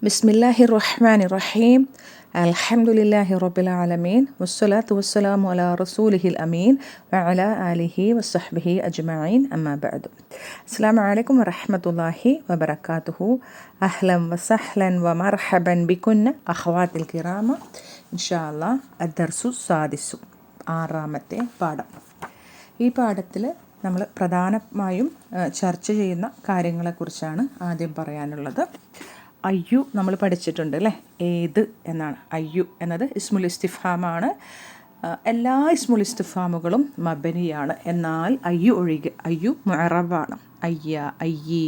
ബിസ്മില്ലാഹിർ റഹ്മാനിർ റഹീം അൽഹംദുലില്ലാഹി റബ്ബിൽ ആലമീൻ വസ്സലാത്തു വസ്സലാമു അലാ റസൂലിഹിൽ അമീൻ വഅലാ ആലിഹി വസ്സഹ്ബിഹി അജ്മഈൻ അമ്മാ ബഅദു. അസ്സലാമു അലൈക്കും വറഹ്മത്തുള്ളാഹി വബറകാതുഹു. അഹ്ലൻ വസഹ്ലൻ വമർഹബൻ ബികുന്ന അഖ്വാത്തിൽ കിറാമ. ഇൻഷാ അല്ലാഹ് അദ്ദർസു സാദിസു, ആറാമത്തെ പാഠം. ഈ പാഠത്തിൽ നമ്മൾ പ്രധാനമായും ചർച്ച ചെയ്യുന്ന കാര്യങ്ങളെക്കുറിച്ചാണ് ആദ്യം പറയാനുള്ളത്. അയ്യു നമ്മൾ പഠിച്ചിട്ടുണ്ട് അല്ലേ? ഏത് എന്നാണ്. അയ്യു എന്നത് ഇസ്മുൽ ഇസ്തിഫാമാണ്. എല്ലാ ഇസ്മുൽ ഇസ്തിഫാമുകളും മബനിയാണ്. എന്നാൽ അയ്യു ഒഴികെ അയ്യു മുഅറബാണ്. അയ്യ, അയ്യി,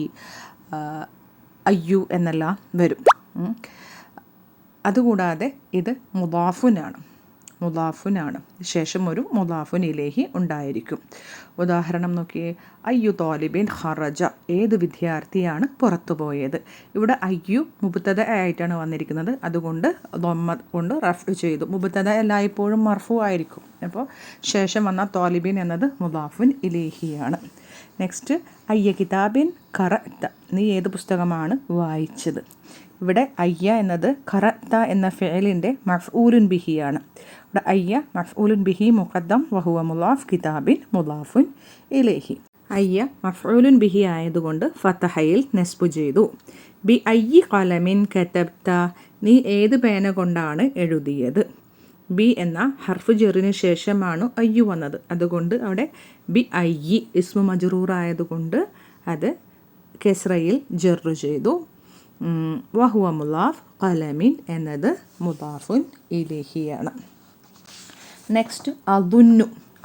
അയ്യു എന്നെല്ലാം വരും. അതുകൂടാതെ ഇത് മുദാഫുനാണ്. ശേഷം ഒരു മുദാഫുൻ ഇലൈഹി ഉണ്ടായിരിക്കും. ഉദാഹരണം നോക്കിയേ. അയ്യു തോലിബിൻ ഖറജ, ഏത് വിദ്യാർത്ഥിയാണ് പുറത്തുപോയത്. ഇവിടെ അയ്യു മുബ്തദ ആയിട്ടാണ് വന്നിരിക്കുന്നത്. അതുകൊണ്ട് ദമ്മ കൊണ്ട് റഫ് ചെയ്തു. മുബ്തദ എല്ലായ്പ്പോഴും മർഫു ആയിരിക്കും. അപ്പോൾ ശേഷം വന്ന തോലിബിൻ എന്നത് മുദാഫുൻ ഇലൈഹിയാണ്. നെക്സ്റ്റ്, അയ്യ കിതാബിൻ ഖറഅത, നീ ഏത് പുസ്തകമാണ് വായിച്ചത്. ഇവിടെ അയ്യ എന്നത് ഖറഅത എന്ന ഫിഅലിൻ്റെ മഫ്ഊലുൻ ബിഹിയാണ്. ഇവിടെ അയ്യ മഫ്ഊലുൻ ബിഹി മുഖദ്ദം വഹുവ മുലാഫ്, കിതാബിൻ മുലാഫുൻ ഇലൈഹി. അയ്യ മഫ്ഊലുൻ ബിഹി ആയതുകൊണ്ട് ഫതഹയിൽ നെസ്ബു ചെയ്തു. ബി അയ്യി ഖലമിൻ കതബ്ത, നീ ഏത് പേന കൊണ്ടാണ് എഴുതിയത്. ബി എന്ന ഹർഫ് ജറിന് ശേഷമാണ് അയ്യു വന്നത്. അതുകൊണ്ട് അവിടെ ബി അയ്യി ഇസ്മു മജ്റൂർ ആയതുകൊണ്ട് അത് കെസ്റയിൽ ജറു ചെയ്തു. വഹുവ മുലാഫ്, ഖലമിൻ എന്നത് മുദാഫുൻ ഇലൈഹിയാണ്. നെക്സ്റ്റ്,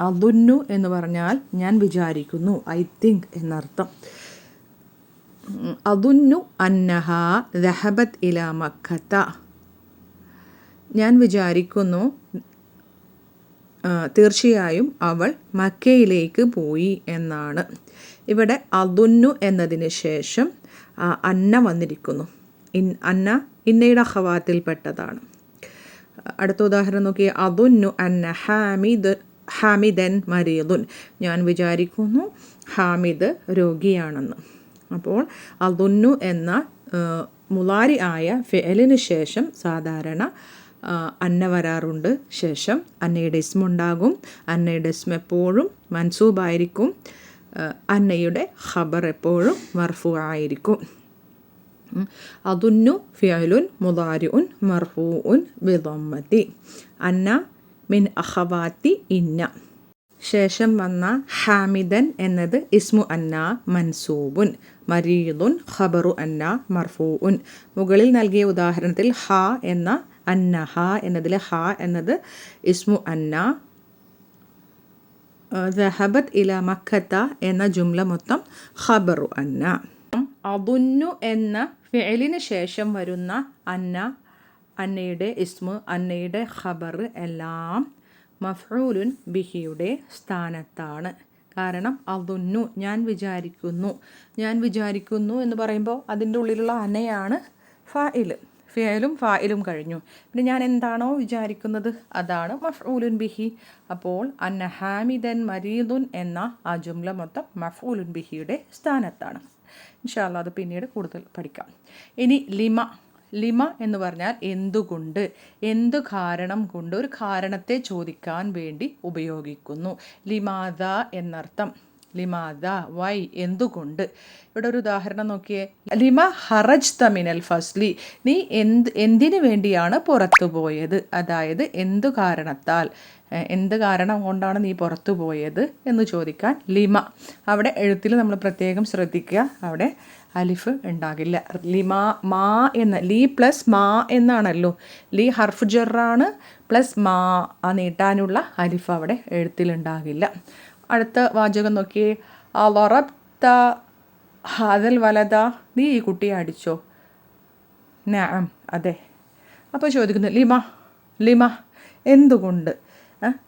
അദുന്നു എന്ന് പറഞ്ഞാൽ ഞാൻ വിചാരിക്കുന്നു, ഐ തിങ്ക് എന്നർത്ഥം. അദുന്നു അന്നഹ ദഹബത് ഇലാ മക്കത്ത, ഞാൻ വിചാരിക്കുന്നു തീർച്ചയായും അവൾ മക്കയിലേക്ക് പോയി എന്നാണ്. ഇവിടെ അദുന്നു എന്നതിന് ശേഷം അന്ന വന്നിരിക്കുന്നു. അന്ന ഇന്നയുടെ അഖവാത്തിൽപ്പെട്ടതാണ്. അടുത്ത ഉദാഹരണം നോക്കിയേ. അദുന്നു അന്ന ഹാമിദൻ മരീദുൻ, ഞാൻ വിചാരിക്കുന്നു ഹാമിദ് രോഗിയാണെന്ന്. അപ്പോൾ അദുന്നു എന്ന മുലാരി ആയ ഫിഅലിന് ശേഷം സാധാരണ അന്ന വരാറുണ്ട്. ശേഷം അന്നയുടെ ഇസ്മുണ്ടാകും. അന്നയുടെ ഇസ്മ എപ്പോഴും മൻസൂബായിരിക്കും. അന്നയുടെ ഖബർ എപ്പോഴും മർഫു ആയിരിക്കും. അദുന്നു ഫിഅലുൻ മുദാരിഉൻ മർഫൂഉൻ ബിദമ്മതി. അന്ന മിൻ അഖവാത്തി ഇന്ന. ശേഷം വന്ന ഹാമിദൻ എന്നത് ഇസ്മു അന്ന മൻസൂബുൻ. മരീദുൻ ഖബറു അന്ന മർഫൂഉൻ. മുകളിൽ നൽകിയ ഉദാഹരണത്തിൽ ഹ എന്ന അന്നഹ എന്നതിലെ ഹ എന്നത് ഇസ്മു അന്ന. ദഹബത് ഇല മക്കത്ത എന്ന ജുംല മൊത്തം ഖബറു അന്ന. അദുന്നു എന്ന ഫിഅലിന് ശേഷം വരുന്ന അന്ന, അന്നയുടെ ഇസ്മു, അന്നയുടെ ഖബർ എല്ലാം മഫ്ഊലുൻ ബിഹിയുടെ സ്ഥാനത്താണ്. കാരണം അദുന്നു ഞാൻ വിചാരിക്കുന്നു എന്ന് പറയുമ്പോൾ അതിൻ്റെ ഉള്ളിലുള്ള അന്നയാണ് ഫാഇൽ. ഫിഅലും ഫാഇലും കഴിഞ്ഞു. പിന്നെ ഞാൻ എന്താണോ വിചാരിക്കുന്നത് അതാണ് മഫ്ഊലുൻ ബിഹി. അപ്പോൾ അന്ന ഹാമിദൻ മരീദുൻ എന്ന ആ ജുംല മൊത്തം മഫ്ഊലുൻ ബിഹിയുടെ സ്ഥാനത്താണ്. ഇൻഷാ അല്ലാഹ് അത് പിന്നീട് കൂടുതൽ പഠിക്കാം. ഇനി ലിമ എന്ന് പറഞ്ഞാൽ എന്തുകൊണ്ട്, എന്തു കാരണം കൊണ്ട്, ഒരു കാരണത്തെ ചോദിക്കാൻ വേണ്ടി ഉപയോഗിക്കുന്നു. ലിമാദ എന്നർത്ഥം. ലിമാദ, വൈ, എന്തുകൊണ്ട്. ഇവിടെ ഒരു ഉദാഹരണം നോക്കിയേ. ലിമ ഹറജ്ത മിനൽ ഫസ്ലി, നീ എന്തിനു വേണ്ടിയാണ് പുറത്തു പോയത്. അതായത് എന്ത് കാരണം കൊണ്ടാണ് നീ പുറത്തു പോയത് എന്ന് ചോദിക്കാൻ ലിമ. അവിടെ എഴുത്തിൽ നമ്മൾ പ്രത്യേകം ശ്രദ്ധിക്കുക, അവിടെ അലിഫ് ഉണ്ടാകില്ല. മാ എന്ന ലീ പ്ലസ് മാ എന്നാണല്ലോ. ലീ ഹർഫ് ജറാണ് പ്ലസ് മാ, ആ നീട്ടാനുള്ള അലിഫ് അവിടെ എഴുത്തിലുണ്ടാകില്ല. അടുത്ത വാചകം നോക്കിയേ. അളറബ്ത ഹാദൽ വലദ, നീ ഈ കുട്ടിയെ അടിച്ചോ. നഅം, അതെ. അപ്പോൾ ചോദിക്കുന്നു ലിമ എന്തുകൊണ്ട്,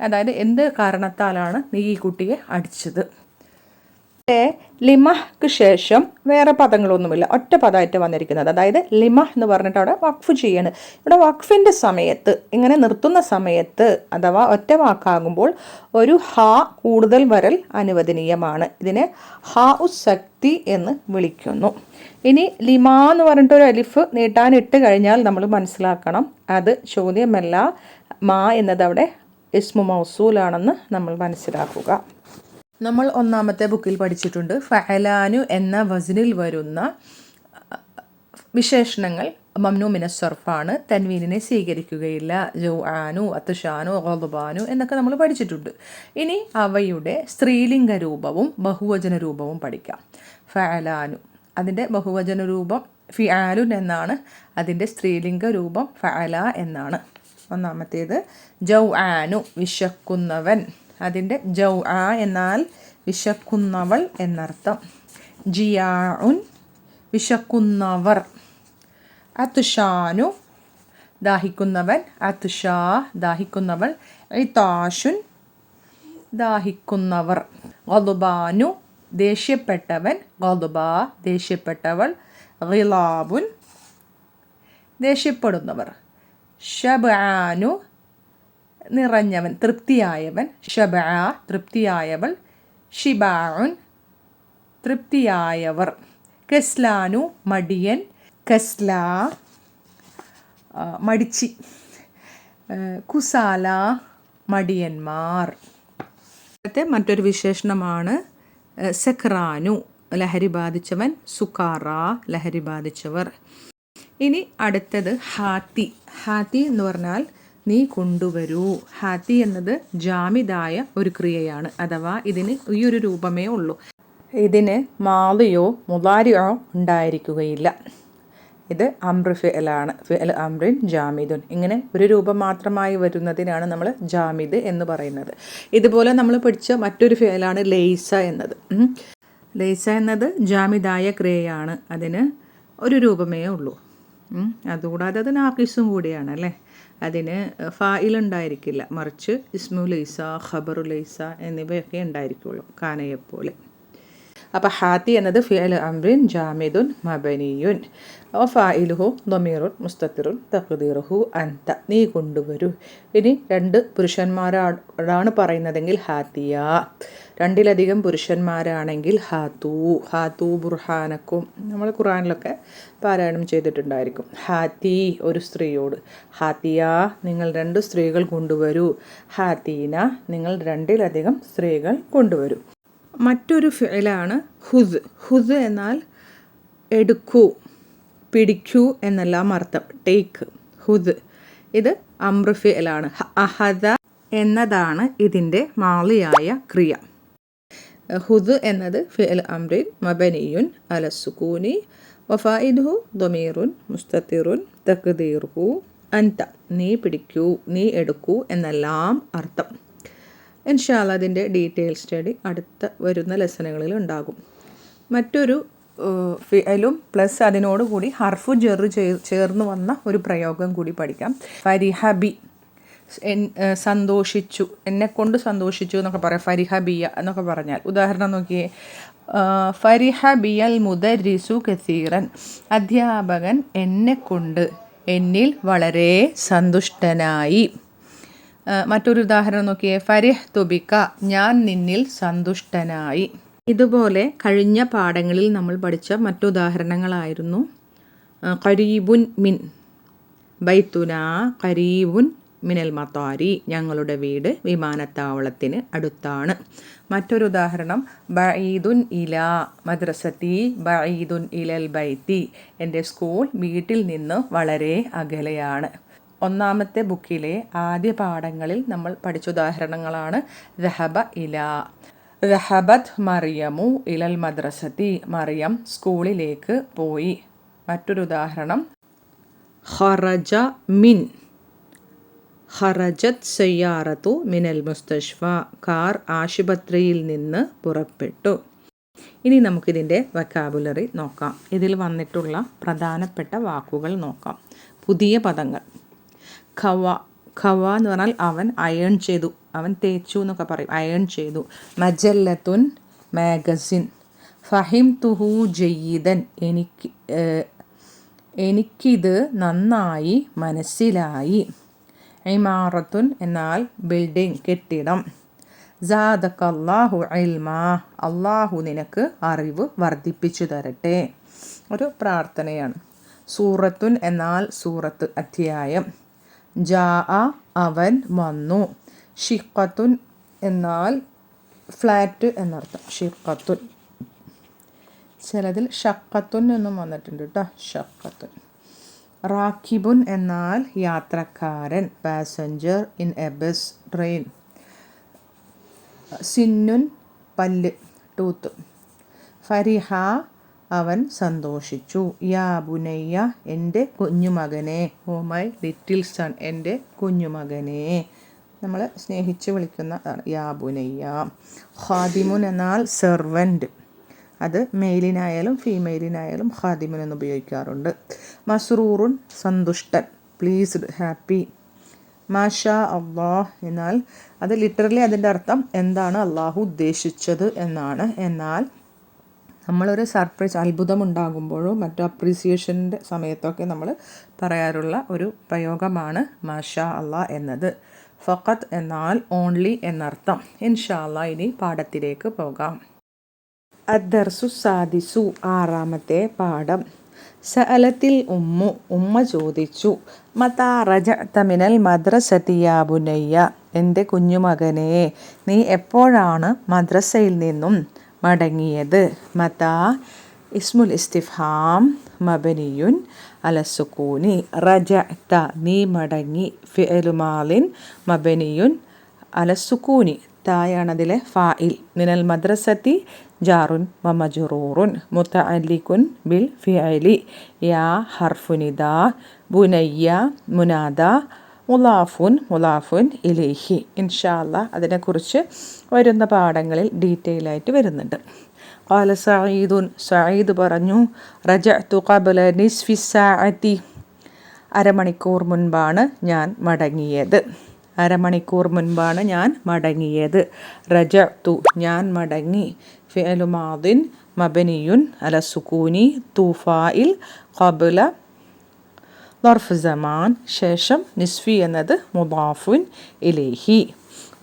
അതായത് എന്ത് കാരണത്താലാണ് നീ ഈ കുട്ടിയെ അടിച്ചത്. ലിമഹ്ക്ക് ശേഷം വേറെ പദങ്ങളൊന്നുമില്ല, ഒറ്റ പദമായിട്ട് വന്നിരിക്കുന്നത്. അതായത് ലിമഹ് എന്ന് പറഞ്ഞിട്ട് അവിടെ വഖഫ് ചെയ്യാണ്. ഇവിടെ വഖഫിൻ്റെ സമയത്ത്, ഇങ്ങനെ നിർത്തുന്ന സമയത്ത് അഥവാ ഒറ്റ വാക്കാകുമ്പോൾ ഒരു ഹ കൂടുതൽ വരൽ അനുവദനീയമാണ്. ഇതിനെ ഹ ഉസക്തി എന്ന് വിളിക്കുന്നു. ഇനി ലിമാ എന്ന് പറഞ്ഞിട്ട് ഒരു അലിഫ് നീട്ടാനിട്ട് കഴിഞ്ഞാൽ നമ്മൾ മനസ്സിലാക്കണം അത് ചോദ്യമല്ല, മാ എന്നത് അവിടെ ഇസ്മു മൗസൂലാണെന്ന് നമ്മൾ മനസ്സിലാക്കുക. നമ്മൾ ഒന്നാമത്തെ ബുക്കിൽ പഠിച്ചിട്ടുണ്ട് ഫഅലാനു എന്ന വസ്നിൽ വരുന്ന വിശേഷണങ്ങൾ മംനൂ മിന സർഫാണ്, തൻവീനിനെ സ്വീകരിക്കുകയില്ല. ജൗആനു, അത്ഷാനു, ഗദ്ബാനു എന്നൊക്കെ നമ്മൾ പഠിച്ചിട്ടുണ്ട്. ഇനി അവയുടെ സ്ത്രീലിംഗ രൂപവും ബഹുവചന രൂപവും പഠിക്കാം. ഫഅലാനു അതിൻ്റെ ബഹുവചന രൂപം ഫിആലുൻ എന്നാണ്, അതിൻ്റെ സ്ത്രീലിംഗ രൂപം ഫഅല എന്നാണ്. ഒന്നാമത്തേത് ജൗആനു വിശക്കുന്നവൻ, അതിൻ്റെ ജൗആ എന്നാൽ വിശക്കുന്നവൾ എന്നർത്ഥം. ജിയാഉൻ വിശക്കുന്നവർ. അത്ഷാനു ദാഹിക്കുന്നവൻ, അത്ഷാ ദാഹിക്കുന്നവൾ. ഇതാഷുൻ ദാഹിക്കുന്നവർ. ഗദ്ബാനു ദേഷ്യപ്പെട്ടവൻ, ഗദ്ബാ ദേഷ്യപ്പെട്ടവൾ. ഗിലാബുൻ ദേഷ്യപ്പെടുന്നവർ. ഷബ്ആനു നിറഞ്ഞവൻ, തൃപ്തിയായവൻ. ഷബ്ആ തൃപ്തിയായവൾ. ഷിബാഉൻ തൃപ്തിയായവർ. കസ്ലാനു മടിയൻ, കസ്ലാ മടിച്ചി. കുസാല മടിയന്മാർ. മറ്റൊരു വിശേഷണമാണ് സക്രാനു ലഹരി ബാധിച്ചവൻ, സുക്കാറ ലഹരി ബാധിച്ചവർ. ഇനി അടുത്തത് ഹാത്തി. ഹാത്തി എന്ന് പറഞ്ഞാൽ നീ കൊണ്ടുവരൂ. ഹാത്തി എന്നത് ജാമിദായ ഒരു ക്രിയയാണ്, അഥവാ ഇതിന് ഈ ഒരു രൂപമേ ഉള്ളൂ. ഇതിന് മാദിയോ മുദാരിയോ ഉണ്ടായിരിക്കുകയില്ല. ഇത് അംറ് ഫിഅലാണ്, ഫിഅൽ അംറിൻ ജാമിദുൻ. ഇങ്ങനെ ഒരു രൂപം മാത്രമായി വരുന്നതിനാണ് നമ്മൾ ജാമിദ് എന്ന് പറയുന്നത്. ഇതുപോലെ നമ്മൾ പഠിച്ച മറ്റൊരു ഫിഅലാണ് ലൈസ എന്നത്. ലൈസ എന്നത് ജാമിദായ ക്രിയയാണ്, അതിന് ഒരു രൂപമേ ഉള്ളൂ. അതുകൂടാതെ അത് നാഖിസും കൂടിയാണ് അല്ലേ. അതിന് ഫായിൽ ഉണ്ടായിരിക്കില്ല, മറിച്ച് ഇസ്മു ലൈസ, ഖബറു ലൈസ എന്നിവയൊക്കെ ഉണ്ടായിരിക്കുള്ളൂ, കാനയെപ്പോലെ. അപ്പോൾ ഹാത്തി എന്നത് ഫിഅൽ അംറിൻ ജാമിദുൻ മബനിയുൻ. ഫായിലുഹു ദമീറുൻ മുസ്തത്തിറുൻ തഖ്ദീറുഹു അൻത, നീ കൊണ്ടുവരൂ. ഇനി രണ്ട് പുരുഷന്മാരാണ് പറയുന്നതെങ്കിൽ ഹാത്തിയ, രണ്ടിലധികം പുരുഷന്മാരാണെങ്കിൽ ഹാത്തൂ. ഹാത്തൂ ബുർഹാനക്കും നമ്മൾ ഖുർആനിലൊക്കെ പാരായണം ചെയ്തിട്ടുണ്ടായിരിക്കും. ഹാത്തി ഒരു സ്ത്രീയോട്, ഹാത്തിയ നിങ്ങൾ രണ്ട് സ്ത്രീകൾ കൊണ്ടുവരൂ. ഹാത്തീന നിങ്ങൾ രണ്ടിലധികം സ്ത്രീകൾ കൊണ്ടുവരൂ. മറ്റൊരു ഫിഅലാണ് ഹുദ്. ഹുദ് എന്നാൽ എടുക്കൂ, പിടിക്കൂ എന്നെല്ലാം അർത്ഥം. ടേക്ക്, ഹുദ്. ഇത് അംറ് ഫിഅലാണ്. അഹദ എന്നതാണ് ഇതിൻ്റെ മാളിയായ ക്രിയ. ഹുദ് എന്നത് ഫിഅൽ അംറിൻ മബനിയുൻ അല സുകൂനി വഫായിലുഹു ദമീറുൻ മുസ്തത്തിറുൻ തഖ്ദീറുഹു അൻത, നീ പിടിക്കൂ, നീ എടുക്കൂ എന്നെല്ലാം അർത്ഥം. ഇൻഷാ അല്ലാഹ് അതിൻ്റെ ഡീറ്റെയിൽ സ്റ്റഡി അടുത്ത വരുന്ന ലെസനുകളിൽ ഉണ്ടാകും. മറ്റൊരു ഫിഅലും പ്ലസ് അതിനോടുകൂടി ഹർഫു ജെറ് ചേർന്ന് വന്ന ഒരു പ്രയോഗം കൂടി പഠിക്കാം. ഫരിഹബി സന്തോഷിച്ചു, എന്നെക്കൊണ്ട് സന്തോഷിച്ചു എന്നൊക്കെ പറയാം. ഫരിഹബിയ എന്നൊക്കെ പറഞ്ഞാൽ ഉദാഹരണം നോക്കിയേ. ഫരിഹബിയൽ മുദരിസു കസീറൻ, അധ്യാപകൻ എന്നെക്കൊണ്ട്, എന്നിൽ വളരെ സന്തുഷ്ടനായി. മറ്റൊരു ഉദാഹരണം നോക്കിയേ. ഫരിഹ് തുബിക, ഞാൻ നിന്നിൽ സന്തുഷ്ടനായി. ഇതുപോലെ കഴിഞ്ഞ പാഠങ്ങളിൽ നമ്മൾ പഠിച്ച മറ്റുദാഹരണങ്ങളായിരുന്നു ഖരീബുൻ മിൻ, ബൈത്തുന ഖരീബുൻ മിനൽ മത്താരി, ഞങ്ങളുടെ വീട് വിമാനത്താവളത്തിന് അടുത്താണ്. മറ്റൊരു ഉദാഹരണം ബഈദുൻ ഇലാ മദ്രസത്തി ബഈദുൻ ഇലൽ ബൈത്തി, എൻ്റെ സ്കൂൾ വീട്ടിൽ നിന്ന് വളരെ അകലെയാണ്. ഒന്നാമത്തെ ബുക്കിലെ ആദ്യ പാഠങ്ങളിൽ നമ്മൾ പഠിച്ച ഉദാഹരണങ്ങളാണ് ദഹബ ഇലാ, ദഹബത് മറിയമു ഇലൽ മദ്രസത്തി, മറിയം സ്കൂളിലേക്ക് പോയി. മറ്റൊരു ഉദാഹരണം ഖറജ മിൻ, ഖറജത് സയ്യാറത്തു മിനൽ മുസ്തഷ്ഫ, കാർ ആശുപത്രിയിൽ നിന്ന് പുറപ്പെട്ടു. ഇനി നമുക്കിതിൻ്റെ വൊക്കാബുലറി നോക്കാം. ഇതിൽ വന്നിട്ടുള്ള പ്രധാനപ്പെട്ട വാക്കുകൾ നോക്കാം. പുതിയ പദങ്ങൾ. ഖവ, ഖവ എന്ന് പറഞ്ഞാൽ അവൻ അയൺ ചെയ്തു, അവൻ തേച്ചു എന്നൊക്കെ പറയും, അയൺ ചെയ്തു. മജല്ലത്തുൻ മാഗസിൻ, ഫഹിംതുഹു ജയ്യിദൻ എനിക്കിത് നന്നായി മനസ്സിലായി. ഇമാറത്തുൻ എന്നാൽ ബിൽഡിംഗ്, കെട്ടിടം. സാദക്കല്ലാഹു ഇൽമാ അള്ളാഹു നിനക്ക് അറിവ് വർദ്ധിപ്പിച്ചു തരട്ടെ. ഒരു പ്രാർത്ഥനയാണ്. സൂറത്തുൻ എന്നാൽ സൂറത്ത്, അധ്യായം. ജാ അവൻ വന്നു. ഷിഖത്തുൻ എന്നാൽ ഫ്ലാറ്റ് എന്നർത്ഥം. ഷിഖത്തുൻ. ചിലതിൽ ഷക്കത്തുൻ എന്നും വന്നിട്ടുണ്ട് കേട്ടോ. ഷക്കത്തുൻ. റാക്കിബുൻ എന്നാൽ യാത്രക്കാരൻ, passenger in a bus, train. സിന്നുൻ പല്ല്, ടൂത്ത്. ഫരിഹ അവൻ സന്തോഷിച്ചു. യാ ബുനയ്യ എൻ്റെ കുഞ്ഞുമകനെ. ഓ മൈ ലിറ്റിൽ സൺ എൻ്റെ കുഞ്ഞുമകനെ. നമ്മൾ സ്നേഹിച്ച് വിളിക്കുന്ന യാ ബുനയ്യ. ഖാദിമുൻ എന്നാൽ സെർവൻറ്റ്, അത് മെയിലിനായാലും ഫീമെയിലിനായാലും ഖാദിമുൻ എന്ന് ഉപയോഗിക്കാറുണ്ട്. മസ്റൂറുൻ സന്തുഷ്ടൻ, പ്ലീസ്ഡ്, ഹാപ്പി. മാഷാ അള്ളാഹ് എന്നാൽ അത് ലിറ്ററലി അതിൻ്റെ അർത്ഥം എന്താണ് അള്ളാഹു ഉദ്ദേശിച്ചത് എന്നാണ്. എന്നാൽ നമ്മളൊരു സർപ്രൈസ്, അത്ഭുതമുണ്ടാകുമ്പോഴോ മറ്റു അപ്രീസിയേഷൻ്റെ സമയത്തൊക്കെ നമ്മൾ പറയാറുള്ള ഒരു പ്രയോഗമാണ് മാഷാ അള്ളാഹ് എന്നത്. ഫഖത്ത് എന്നാൽ ഓൺലി എന്നർത്ഥം. ഇൻഷാ അള്ളാഹ് ഇനി പാഠത്തിലേക്ക് പോകാം. അദ്ദർസു സാദിസു ആറാമത്തെ പാഠം. സഅലത്തിൽ ഉമ്മ ചോദിച്ചു. മതാ റജഅത മിനൽ മദ്രസതി യാ ബുനയ്യ എൻ്റെ കുഞ്ഞുമകനെ നീ എപ്പോഴാണ് മദ്രസയിൽ നിന്നും മടങ്ങിയത്? മതാ ഇസ്മുൽ ഇസ്തിഫ്ഹാം മബനിയുൻ അലസുക്കൂനി. റജഅത നീ മടങ്ങി. ഫിഅലു മാലിൻ മബനിയുൻ അലസുക്കൂനി. തായാണതിലെ ഫാഇൽ. മിനൽ മദ്രസതി ജാറുൻ വ മജ്റൂറുൻ മുതഅല്ലിഖുൻ ബിൽ ഫിഅലി. യാ ഹർഫു നിദാ. ബുനയ്യ മുനാദ. മുലാഫുൻ ഇലൈഹി. ഇൻഷാ അല്ലാഹ് അതിനെക്കുറിച്ച് വരുന്ന പാഠങ്ങളിൽ ഡീറ്റെയിൽ ആയിട്ട് വരുന്നുണ്ട്. ഖാല സഈദുൻ സഈദ് പറഞ്ഞു. റജഅതു ഖബ്ല നിസ്ഫി സാഅതി അരമണിക്കൂർ മുൻപാണ് ഞാൻ മടങ്ങിയത്. അരമണിക്കൂർ മുൻപാണ് ഞാൻ മടങ്ങിയത്. റജഅതു ഞാൻ മടങ്ങി. ഫിഅലു മാദിൻ മബനിയുൻ അല സുകൂനി. തൂഫായിൽ ഖബ്ല ളർഫ് സമാൻ. ശേഷം നിസ്ഫി എന്നത് മുദാഫുൻ ഇലൈഹി.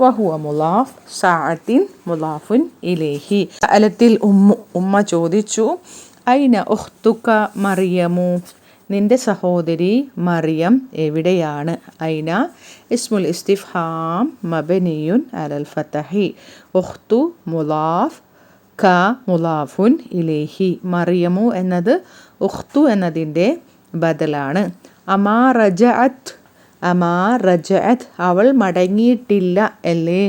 വഹുവ മുലാഫ്. സാഅത്തിൻ മുലാഫുൻ ഇലൈഹി. സഅലത്തിൽ ഉമ്മ ചോദിച്ചു. ഐന ഉഖ്തുക മറിയമു നിന്റെ സഹോദരി മറിയം എവിടെയാണ്? ഐന ഇസ്മുൽ ഇസ്തിഫ്ഹാം മബനിയുൻ അലൽ ഫതഹി. ഉഖ്തു മുലാഫ് ക മുലാഫുൻ ഇലൈഹി. മറിയമു എന്നത് ഉഖ്തു എന്നതിൻ്റെ ബദലാണ്. അമാ റജഅത് അവൾ മടങ്ങിയിട്ടില്ല അല്ലേ?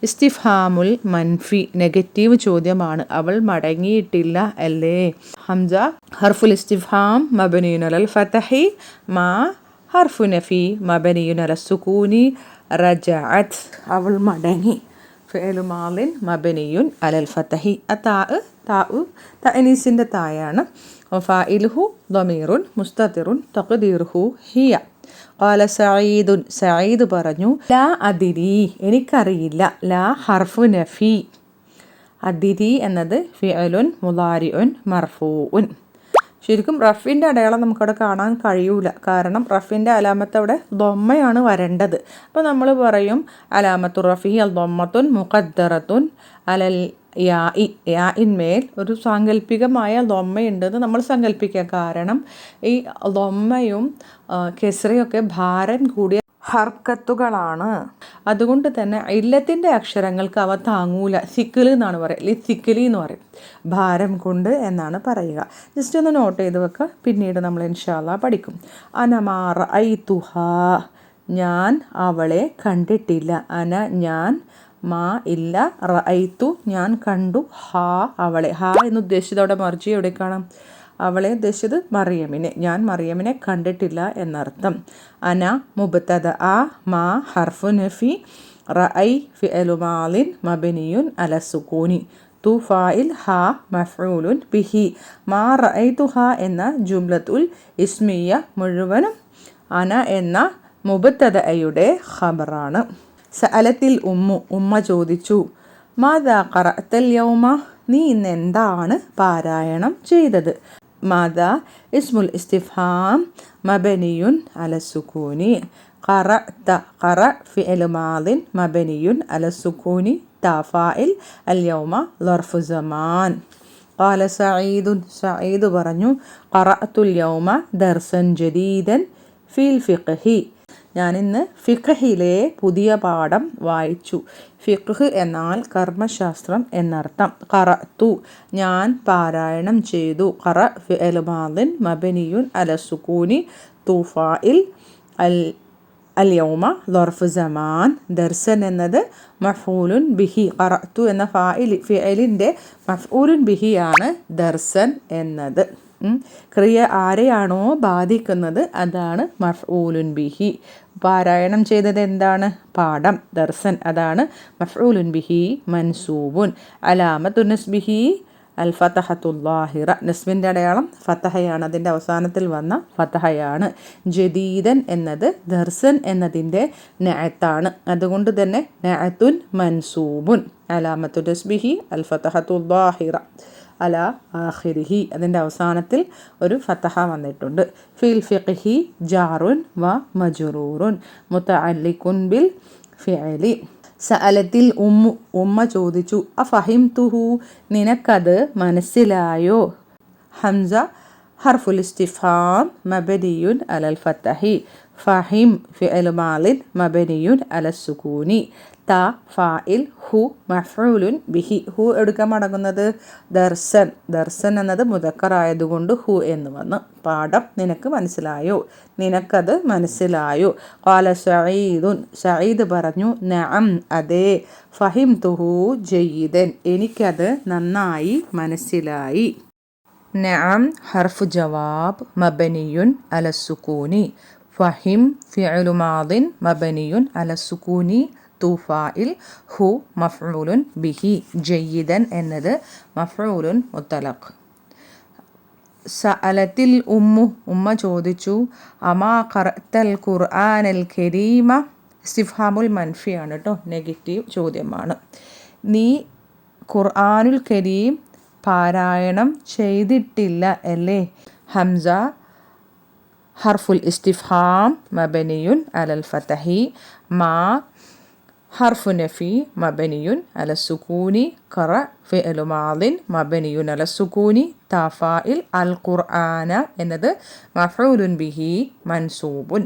ഇസ്തിഫ്ഹാമുൽ മൻഫി നെഗറ്റീവ് ചോദ്യമാണ്. അവൾ മടങ്ങിയിട്ടില്ല അല്ലേ? ഹംസ ഹർഫുൽ ഇസ്തിഫ്ഹാം മബനിയുൻ അലൽ ഫതഹി മാ ഹർഫു നഫി മബനിയുൻ അല സുകൂനി. റജഅത് അവൾ മടങ്ങി. ഫിഅലു മാലിൻ മബനിയുൻ അലൽ ഫതഹി. താഉ തഅനീസിൻ്റെ തായാണ്. ഫാഇലുഹു ളമീറുൻ മുസ്തതിറുൻ തഖ്ദീറുഹു ഹിയ. ഖാല സഈദുൻ സഈദ് പറഞ്ഞു. ലാ അദിരി എനിക്കറിയില്ല. ലാ ഹർഫു നഫി. അദിരി എന്നത് ഫിഅലുൻ മുളാരിഉൻ മർഫൂഉൻ. ശരിക്കും റഫിൻ്റെ അടയാളം നമുക്കവിടെ കാണാൻ കഴിയൂല. കാരണം റഫിൻ്റെ അലാമത്ത് അവിടെ ദൊമ്മയാണ് വരേണ്ടത്. അപ്പോൾ നമ്മൾ പറയും അലാമത്തു റഫി അൽ ദൊമ്മത്തുൻ മുഖദ്ദറത്തുൻ അലൽ യാഇന്മേൽ ഒരു സാങ്കല്പികമായ ദൊമ്മയുണ്ടെന്ന് നമ്മൾ സങ്കല്പിക്കുക. കാരണം ഈ ദൊമ്മയും കെസ്റയൊക്കെ ഭാരം കൂടിയ ഹർക്കത്തുകളാണ്. അതുകൊണ്ട് തന്നെ ഇല്ലത്തിൻ്റെ അക്ഷരങ്ങൾക്ക് അവ താങ്ങൂല. സിക്കിൽ എന്നാണ് പറയുക. സിക്കിലി എന്ന് പറയും. ഭാരം കൊണ്ട് എന്നാണ് പറയുക. ജസ്റ്റ് ഒന്ന് നോട്ട് ചെയ്ത് വെക്കുക. പിന്നീട് നമ്മൾ ഇൻഷാ അല്ലാഹ് പഠിക്കും. അനമാ റഅയ്തുഹ ഞാൻ അവളെ കണ്ടിട്ടില്ല. ഞാൻ മാ ഇല്ല. റഅയ്തു ഞാൻ കണ്ടു. ഹാ അവളെ. ഹാ എന്ന് ഉദ്ദേശിച്ചത് അവിടെ മർജി എവിടെ കാണാം? അവളെ ഉദ്ദേശിച്ചത് മറിയമിനെ. ഞാൻ മറിയമിനെ കണ്ടിട്ടില്ല എന്നർത്ഥം. അന മുബ്തദ മാ ഹർഫു നഫി. റഅയ് ഫിഅലു മാലിൻ മബനിയുൻ അല സുകൂനി. തു ഫാഇൽ ഹാ മഫ്ഊലുൻ ബിഹി. മാ റഅയ്തുഹ എന്ന ജുംലത്തുൽ ഇസ്മിയ മുഴുവനും അന എന്ന മുബ്തദയുടെ ഖബറാണ്. സഅലത്തിൽ ഉമ്മ ചോദിച്ചു. മാദാ ഖറഅതൽ യൗമ നീ ഇന്ന് എന്താണ് പാരായണം ചെയ്തത്. മാദാ ഇസ്മുൽ ഇസ്തിഫാം മബനിയുൻ അല സുക്കൂനി. ഖറഅത ഖറ ഫിഅൽ മാദിൻ മബനിയുൻ അല സുക്കൂനി താ ഫാഇൽ അൽ യൗമ ളർഫു സമാൻ. ഖാല സഈദുൻ സഈദ് പറഞ്ഞു ഖറഅതുൽ യൗമ ദർസൻ ജദീദൻ ഫിൽ ഫിഖ്ഹി. ഞാനിന്ന് ഫിഖ്ഹിലെ പുതിയ പാഠം വായിച്ചു. ഫിഖ്ഹ് എന്നാൽ കർമ്മശാസ്ത്രം എന്നർത്ഥം. ഖറഅതു ഞാൻ പാരായണം ചെയ്തു. ഖറ ഫിഅൽ മാദിൻ മബനിയുൻ അല സുക്കൂനി തുഫാഇൽ അൽ യൗമ ളർഫു സമാൻ. ദർസൻ എന്നത് മഫ്ഊലുൻ ബിഹി. ഖറഅതു എന്ന ഫിഅലിൻ്റെ മഫ്ഊലുൻ ബിഹിയാണ് ദർസൻ എന്നത്. ക്രിയ ആരെയാണോ ബാധിക്കുന്നത് അതാണ് മഫ്ഊലുൻ ബിഹി. പാരായണം ചെയ്തത് എന്താണ്? പാഠം. ദർസൻ അതാണ് മഫ്ഊലുൻ ബിഹി മൻസൂബുൻ. അലാമത്തു നസ്ബിഹി അൽ ഫതഹത്തുൽ ളാഹിറ. നസ്ബിൻ്റെ അടയാളം ഫതഹയാണ്, അതിൻ്റെ അവസാനത്തിൽ വന്ന ഫതഹയാണ്. ജദീദൻ എന്നത് ദർസൻ എന്നതിൻ്റെ നഅത്താണ്. അതുകൊണ്ട് തന്നെ നഅത്തുൻ മൻസൂബുൻ. അലാമത്തു നസ്ബിഹി അൽ ഫതഹത്തുൽ ളാഹിറ അല ആഖിരിഹി. അതിൻ്റെ അവസാനത്തിൽ ഒരു ഫതഹ വന്നിട്ടുണ്ട്. ഫിൽ ഫിഖ്ഹി ജാറുൻ വ മജ്റൂറുൻ മുതഅല്ലിഖുൻ ബിൽ ഫിഅലി. സഅലത്തിൽ ഉമ്മ ചോദിച്ചു അഫഹിംതുഹു നിനക്കത് മനസ്സിലായോ. ഹംസ ഹർഫുൽ ഇസ്തിഫാം മബനിയുൻ അലൽ ഫതഹി. ഫഹിം ഫിഅൽ മാദിൻ മബനിയുൻ അലസ് സുകൂനി. ത ഫാഇൽ ഹു മഫ്ഊലുൻ ബിഹി. ഹു എടുക്കാൻ മടങ്ങുന്നത് ദർസൻ. ദർസൻ എന്നത് മുദക്കറായതുകൊണ്ട് ഹു എന്ന് വന്നു. പാഠം നിനക്ക് മനസ്സിലായോ, നിനക്കത് മനസ്സിലായോ. ഖാല സഈദുൻ സഈദ് പറഞ്ഞു നഅം അതെ. ഫഹിംതുഹു ജയ്യിദൻ എനിക്കത് നന്നായി മനസ്സിലായി. നഅം ഹർഫു ജവാബ് മബനിയുൻ അലസ് സുകൂനി. ഫഹിം ഫിഅലു മാദിൻ മബനിയുൻ അലസ് സുകൂനി തുഫാഇൽ ഹു മഫ്ഊലുൻ ബിഹി. ജയ്യിദൻ എന്നത് മഫ്ഊലുൻ മുത്തലഖ്. സഅലത്തിൽ ഉമ്മ ചോദിച്ചു അമാ ഖറഅത്തൽ ഖുർആനൽ കരീമ. ഇസ്തിഫ്ഹാമുൽ മൻഫിയാണ് കേട്ടോ, നെഗറ്റീവ് ചോദ്യമാണ്. നീ ഖുർആനുൽ കരീം പാരായണം ചെയ്തിട്ടില്ല അല്ലേ. ഹംസ ഹർഫുൽ ഇസ്തിഫ്ഹാം മബനിയുൻ അലൽ ഫതഹി. മാ ഹർഫു നഫി മബനിയുൻ അല സുക്കൂനി. ഖറ ഫിഅലു മാദിൻ മബനിയുൻ അല സുക്കൂനി താ ഫാഇൽ. അൽ ഖുർആന എന്നത് മഫ്ഊലുൻ ബിഹി മൻസൂബുൻ.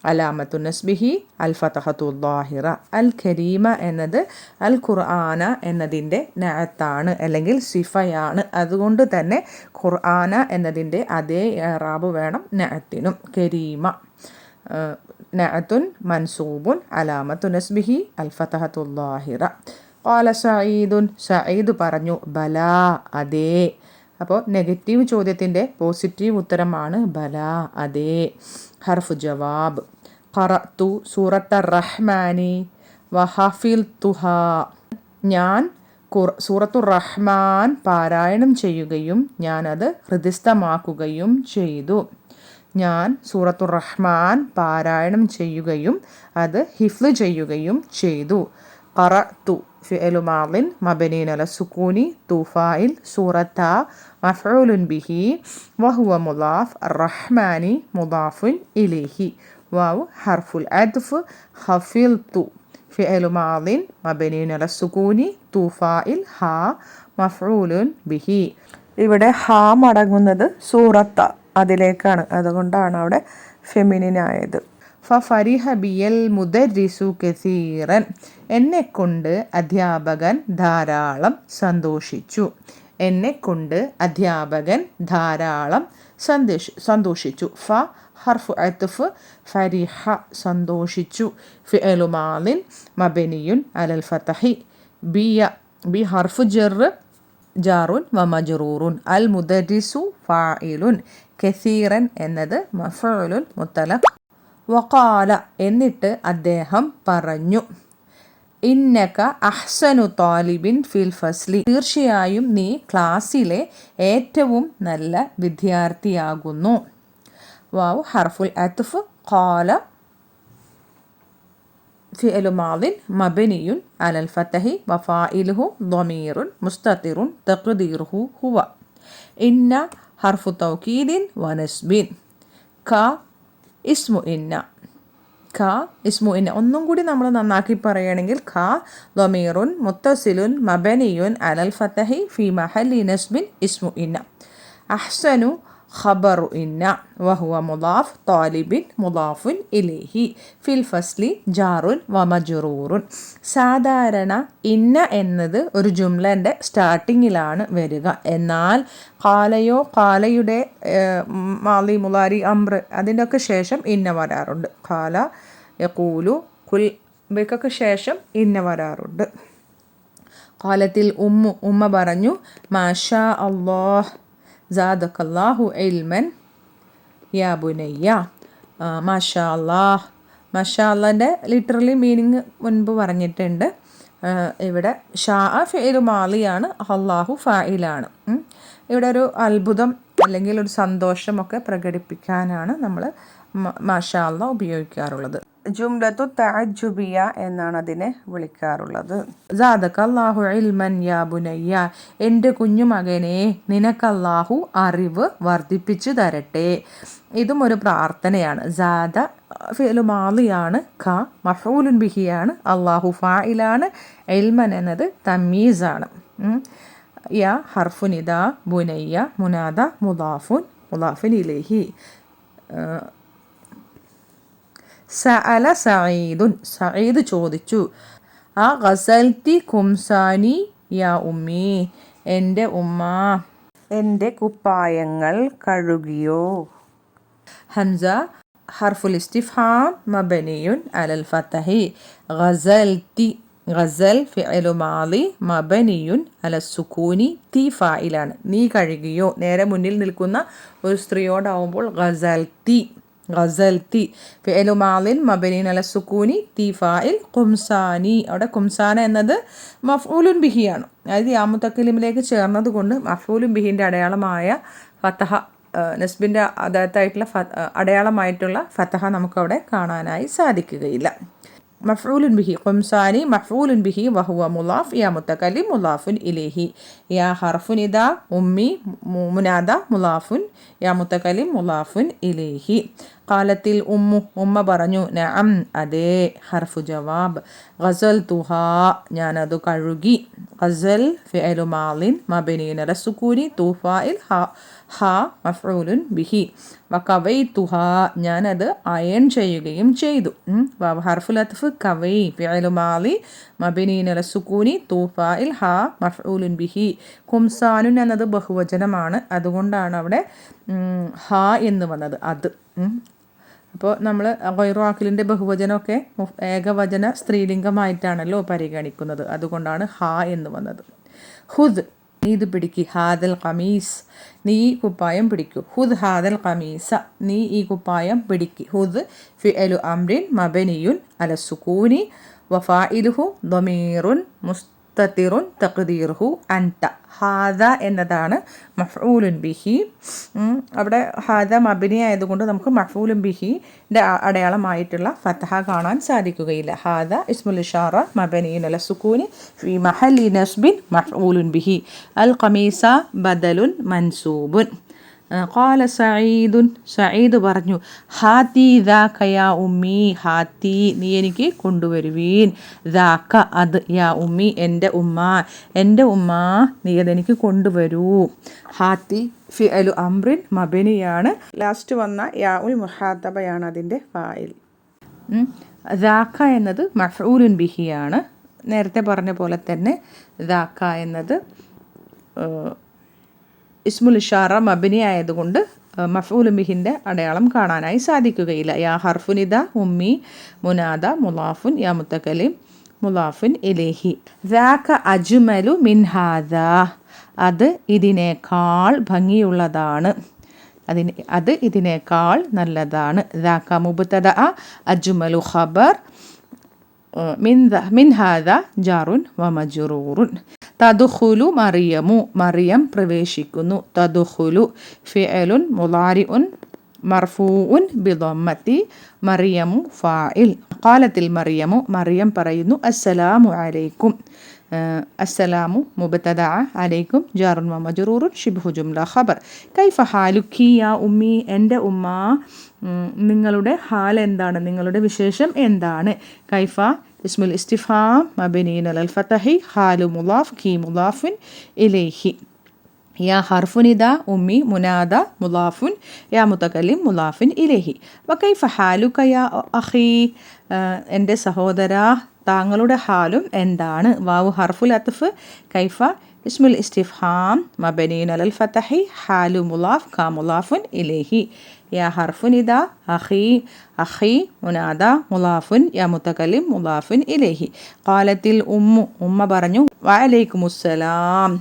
അലാമത്തു നസ്ബിഹി അൽ ഫതഹത്തുൽ ളാഹിറ. അൽ കരീമ എന്നത് അൽ ഖുർആന എന്നതിൻ്റെ നഅത്താണ് അല്ലെങ്കിൽ സിഫയാണ്. അതുകൊണ്ട് തന്നെ ഖുർആന എന്നതിൻ്റെ അതേ ഇഅ്റാബ് വേണം നഅത്തിനും. കരീമ നഅത്തുൻ മൻസൂബുൻ അലാമത്തു നസ്ബിഹി അൽ ഫതഹത്തുൽ ളാഹിറ. ഖാല സഈദുൻ സഈദ് പറഞ്ഞു ബലാ അതെ. അപ്പോൾ നെഗറ്റീവ് ചോദ്യത്തിൻ്റെ പോസിറ്റീവ് ഉത്തരമാണ് ബലാ അതെ. ഹർഫു ജവാബ് ഖറഅതു സൂറത്ത റഹ്മാനി വഹഫിൽതുഹാ. ഞാൻ സൂറത്തു റഹ്മാൻ പാരായണം ചെയ്യുകയും ഞാനത് ഹൃദിസ്ഥമാക്കുകയും ചെയ്തു. ഞാൻ സൂറത്തു റഹ്മാൻ പാരായണം ചെയ്യുകയും അത് ഹിഫ്ള് ചെയ്യുകയും ചെയ്തു. ഖറഅതു ഫിഅലു മാദിൻ മബനിയുൻ അല സുക്കൂനി തുഫാഇൽ സൂറത്ത മഫ്ഊലുൻ ബിഹി വഹുവ മുളാഫ്. റഹ്മാനി മുളാഫുൻ ഇലൈഹി. വാവ് ഹർഫുൽ അത്ഫ്. ഹഫിൽതു ഫിഅലു മാദിൻ മബനിയുൻ അല സുക്കൂനി തുഫാഇൽ ഹാ മഫ്ഊലുൻ ബിഹി. ഇവിടെ ഹാ മടങ്ങുന്നത് സൂറത്ത അതിലേക്കാണ്, അതുകൊണ്ടാണ് അവിടെ ഫെമിനിൻ ആയത്. ഫഫരിഹ ബിയൽ മുദർരിസു കസീറൻ. എന്നെക്കൊണ്ട് അധ്യാപകൻ ധാരാളം സന്തോഷിച്ചു. എന്നെക്കൊണ്ട് അധ്യാപകൻ ധാരാളം സന്തോഷിച്ചു. ഫ ഹർഫു അത്ഫ് ഫരിഹ സന്തോഷിച്ചു. ഫിഅലു മാദിൻ മബനിയുൻ അലൽ ഫതഹി. ബി ഹർഫു ജാറുൻ വ മജ്റൂറുൻ. അൽ മുദർരിസു ഫാഇലുൻ. കസീറൻ എന്നത് മഫ്ഊലുൻ മുത്തലഖ്. വഖാല എന്നിട്ട് അദ്ദേഹം പറഞ്ഞു ഇന്നക അഹ്സനു താലിബിൻ ഫിൽ ഫസ്ലി. തീർച്ചയായും നീ ക്ലാസ്സിലെ ഏറ്റവും നല്ല വിദ്യാർത്ഥിയാകുന്നു. വാവ് ഹർഫുൽ അത്ഫ്. ഖാല فعل ماض مبني على الفتح وفاعله ضمير مستتر تقديره هو. إن حرف توكيد ونسب. ക ഇസ്മു ഇന്ന. ക ഇസ്മു ഇന്ന ഒന്നും കൂടി നമ്മൾ നന്നാക്കി പറയുകയാണെങ്കിൽ ഖ ളമീറുൻ മുത്തസിലുൻ മബനിയുൻ അലൽ ഫതഹി ഫി മഹല്ലി നസ്ബിൻ ഇസ്മു ഇന്ന. അഹ്സനു ഖബറു ഇന്ന വഹുവ മുദാഫ് താലിബിൻ മുദാഫുൻ ഇലൈഹി ഫിൽ ഫസ്ലി ജാറുൻ വമജ്റൂറുൻ. സാധാരണ ഇന്ന എന്നത് ഒരു ജുംലൻ്റെ സ്റ്റാർട്ടിങ്ങിലാണ് വരിക. എന്നാൽ ഖാലയോ ഖാലയുടെ മാലി മുലാരി അംർ അതിൻ്റെയൊക്കെ ശേഷം ഇന്ന വരാറുണ്ട്. ഖാല യഖൂലു ഖുൽ ഇവയ്ക്കൊക്കെ ശേഷം ഇന്ന വരാറുണ്ട്. ഖാലത്തിൽ ഉമ്മ പറഞ്ഞു മാഷാ അല്ലാഹ് സാദക്കല്ലാഹു ഇൽമൻ യാ ബുനയ്യ. മാഷാ അല്ലാഹ്, മാഷാ അല്ലാൻ്റെ ലിറ്ററലി മീനിങ് മുൻപ് പറഞ്ഞിട്ടുണ്ട്. ഇവിടെ ഷാ ഫിഇലു മാളിയാണ്, അല്ലാഹു ഫായിലാണ്. ഇവിടെ ഒരു അത്ഭുതം അല്ലെങ്കിൽ ഒരു സന്തോഷമൊക്കെ പ്രകടിപ്പിക്കാനാണ് നമ്മൾ മാഷാ അല്ലാഹ് ഉപയോഗിക്കാറുള്ളത്. ജുംലത്തു തഅജ്ജുബിയ എന്നാണ് അതിനെ വിളിക്കാറുള്ളത്. സാദക്കല്ലാഹു ഇൽമൻ യാ ബുനയ്യ, എൻ്റെ കുഞ്ഞുമകനെ നിനക്കല്ലാഹു അറിവ് വർദ്ധിപ്പിച്ചു തരട്ടെ. ഇതും ഒരു പ്രാർത്ഥനയാണ്. സാദ ഫിഅ്ലു മാളിയാണ്, ഖ മഫ്ഊലുൻ ബിഹിയാണ്, അല്ലാഹു ഫായിലാണ്, ഇൽമൻ എന്നത് തമീസാണ്. യാ ഹർഫു നിദാ, ബുനയ്യ മുനാദ മുദാഫുൻ ഇലൈഹി. സഅല സഈദുൻ, സഈദ് ചോദിച്ചു. ആ ഗസൽത്തി ഖുംസാനി യാ ഉമ്മി, എൻ്റെ ഉമ്മ എൻ്റെ കുപ്പായങ്ങൾ കഴുകിയോ. ഹംസ ഹർഫുൽ ഇസ്തിഫ്ഹാം മബനിയുൻ അലൽ ഫതഹി. ഗസൽത്തി, ഗസൽ ഫിഅലു മാളി മബനിയുൻ അല സുക്കൂനി, തീ ഫായിലാണ്. നീ കഴുകിയോ, നേരെ മുന്നിൽ നിൽക്കുന്ന ഒരു സ്ത്രീയോടാവുമ്പോൾ ഗസൽത്തി ഗസൽത്തി. ഫിഅലു മാളിൻ മബനിൻ അല സുക്കൂനി തീ ഫായിൽ ഖുംസാനി. അവിടെ ഖുംസാന എന്നത് മഫ്ഊലുൻ ബിഹിയാണ്. അതായത് യാ മുത്തക്കലിമിലേക്ക് ചേർന്നത് കൊണ്ട് മഫ്ഊലുൻ ബിഹിൻ്റെ അടയാളമായ ഫതഹ, നസ്ബിൻ്റെ അതായത്തായിട്ടുള്ള അടയാളമായിട്ടുള്ള ഫതഹ നമുക്കവിടെ കാണാനായി സാധിക്കുകയില്ല. മഫ്ഊലുൻ ബിഹി ഖുംസാനി മഫ്ഊലുൻ ബിഹി വഹുവ മുലാഫ് യാ മുത്തകല്ലിം മുലാഫുൻ ഇലൈഹി. യാ ഹർഫു നിദാ ഉമ്മി മുനാദ മുലാഫുൻ യാ മുത്തകല്ലിം മുലാഫുൻ ഇലൈഹി. ഖാലത്തിൽ ഉമ്മ പറഞ്ഞു നഅം അതെ. ഹർഫു ജവാബ് ഗസൽതുഹാ, ഞാനത് കഴുകി. ഗസൽ ഫിഅലു മാളിൻ മബനിയുൻ അല സുക്കൂനി തൂഫായിൽ ഹാ മഫ്ഊലുൻ ബിഹി. വകവൈതുഹാ, ഞാനത് അയൺ ചെയ്യുകയും ചെയ്തു. ഹർഫുൽ അത്ഫ് കവൈ ഫിഅലു മാളി മബനിയുൻ അല സുക്കൂനി തൂഫായിൽ ഹാ മഫ്ഊലുൻ ബിഹി. ഖുംസാനുൻ എന്നത് ബഹുവചനമാണ്, അതുകൊണ്ടാണ് അവിടെ ഹാ എന്ന് വന്നത്. അത് അപ്പോൾ നമ്മൾ ഗൈറു ആഖിലിൻ്റെ ബഹുവചനമൊക്കെ ഏകവചന സ്ത്രീലിംഗമായിട്ടാണല്ലോ പരിഗണിക്കുന്നത്, അതുകൊണ്ടാണ് ഹാ എന്ന് വന്നത്. ഹുദ്, നീ ഇത് പിടിക്ക്. ഹാദൽ ഖമീസ്, നീ ഈ കുപ്പായം പിടിക്കൂ. ഹുദ് ഹാദൽ ഖമീസ, നീ ഈ കുപ്പായം പിടിക്ക്. ഹുദ് ഫിഅലു അംറിൻ മബനിയുൻ അല സുക്കൂനി വഫായിലുഹു ളമീറുൻ മുസ്തതിറുൻ തഖ്ദീറുഹു അൻത. ഹാദ എന്നതാണ് മഫ്ഊലുൻ ബിഹി. അവിടെ ഹാദ മബനി ആയതുകൊണ്ട് നമുക്ക് മഫ്ഊലുൻ ബിഹിൻ്റെ അടയാളമായിട്ടുള്ള ഫതഹ കാണാൻ സാധിക്കുകയില്ല. ഹാദ ഇസ്മുൽ ഇഷാറ മബനിയുൻ അല സുക്കൂനി ഫി മഹല്ലി നസ്ബിൻ മഫ്ഊലുൻ ബിഹി. അൽ ഖമീസ ബദലുൻ മൻസൂബുൻ. ഖാല സഈദുൻ, സഈദ് പറഞ്ഞു ഹാത്തി ദാക യാ ഉമ്മി, ഹാത്തി നീ എനിക്ക് കൊണ്ടുവരുവീൻ. ദാക അത്, യാ ഉമ്മി എൻ്റെ ഉമ്മ, എൻ്റെ ഉമ്മ നീ അതെനിക്ക് കൊണ്ടുവരൂ. ഹാത്തി ഫിഅലു അംറിൻ മബനിയാണ്, ലാസ്റ്റ് വന്ന യാ ഉൽ മുഹാത്തബയാണ് അതിൻ്റെ ഫായിൽ. ദാക എന്നത് മഫ്ഊലുൻ ബിഹിയാണ്. നേരത്തെ പറഞ്ഞ പോലെ തന്നെ ദാക എന്നത് ഇസ്മുൽ ഇഷാറ മബനി ആയതുകൊണ്ട് മഫ്ഊലുൻ ബിഹിൻ്റെ അടയാളം കാണാനായി സാധിക്കുകയില്ല. യാ ഹർഫു നിദ ഉമ്മി മുനാദ മുലാഫുൻ യാ മുത്തകലിം മുലാഫുൻ ഇലൈഹി. ദാക അജ്മലു മിൻ ഹാദാ, അത് ഇതിനേക്കാൾ ഭംഗിയുള്ളതാണ്, അത് ഇതിനേക്കാൾ നല്ലതാണ്. ദാക മുബ്തദ അജ്മലു ഖബർ മിൻ ഹാദാ ജാറുൻ വമജ്റൂറുൻ. തദ്ഖുലു മറിയമു, മറിയം പ്രവേശിക്കുന്നു. തദ്ഖുലു ഫിഅലുൻ മുളാരിഉൻ മർഫൂഉൻ ബിദമ്മത്തി മറിയമു ഫാഇൽ. ഖാലത്തിൽ മറിയമു, മറിയം പറയുന്നു, അസ്സലാമു അലൈക്കും. അസ്സലാമു മുബ്തദഅ, അലൈക്കും ജാറുൻ വ മജ്റൂറുൻ ശിബ്ഹു ജുംല ഖബർ. കൈഫ ഹാലുക്കി യാ ഉമ്മി, എൻ്റെ ഉമ്മ, നിങ്ങളുടെ ഹാൽ എന്താണ്, നിങ്ങളുടെ വിശേഷം എന്താണ്. കൈഫ ഇസ്മുൽ ഇസ്തിഫാം മബ്നിയുൻ അലൽ ഫതഹി, ഹാലു മുളാഫ്, കി മുളാഫുൻ ഇലൈഹി. യാ ഹർഫു നിദാ, ഉമ്മി മുനാദ മുളാഫുൻ, യാ മുതകല്ലിം മുളാഫുൻ ഇലൈഹി. വകൈഫ ഹാലുക യാ അഖി, എൻ്റെ സഹോദര, താങ്കളുടെ ഹാലും എന്താണ്. വാവു ഹർഫുൽ അത്ഫ്. കൈഫ ഇസ്മുൽ ഇസ്തിഫ്ഹാം മബ്നിയുൻ അലൽ ഫതഹി, ഹാലു മുളാഫ്, കാ മുളാഫുൻ ഇലൈഹി. യാ ഹർഫു നിദാ അഖി, അഖി മുനാദ മുളാഫുൻ, യാ മുതകല്ലിം മുളാഫുൻ ഇലൈഹി. ഖാലത്തിൽ ഉമ്മു, ഉമ്മ പറഞ്ഞു, വഅലൈക്കുമുസ്സലാം,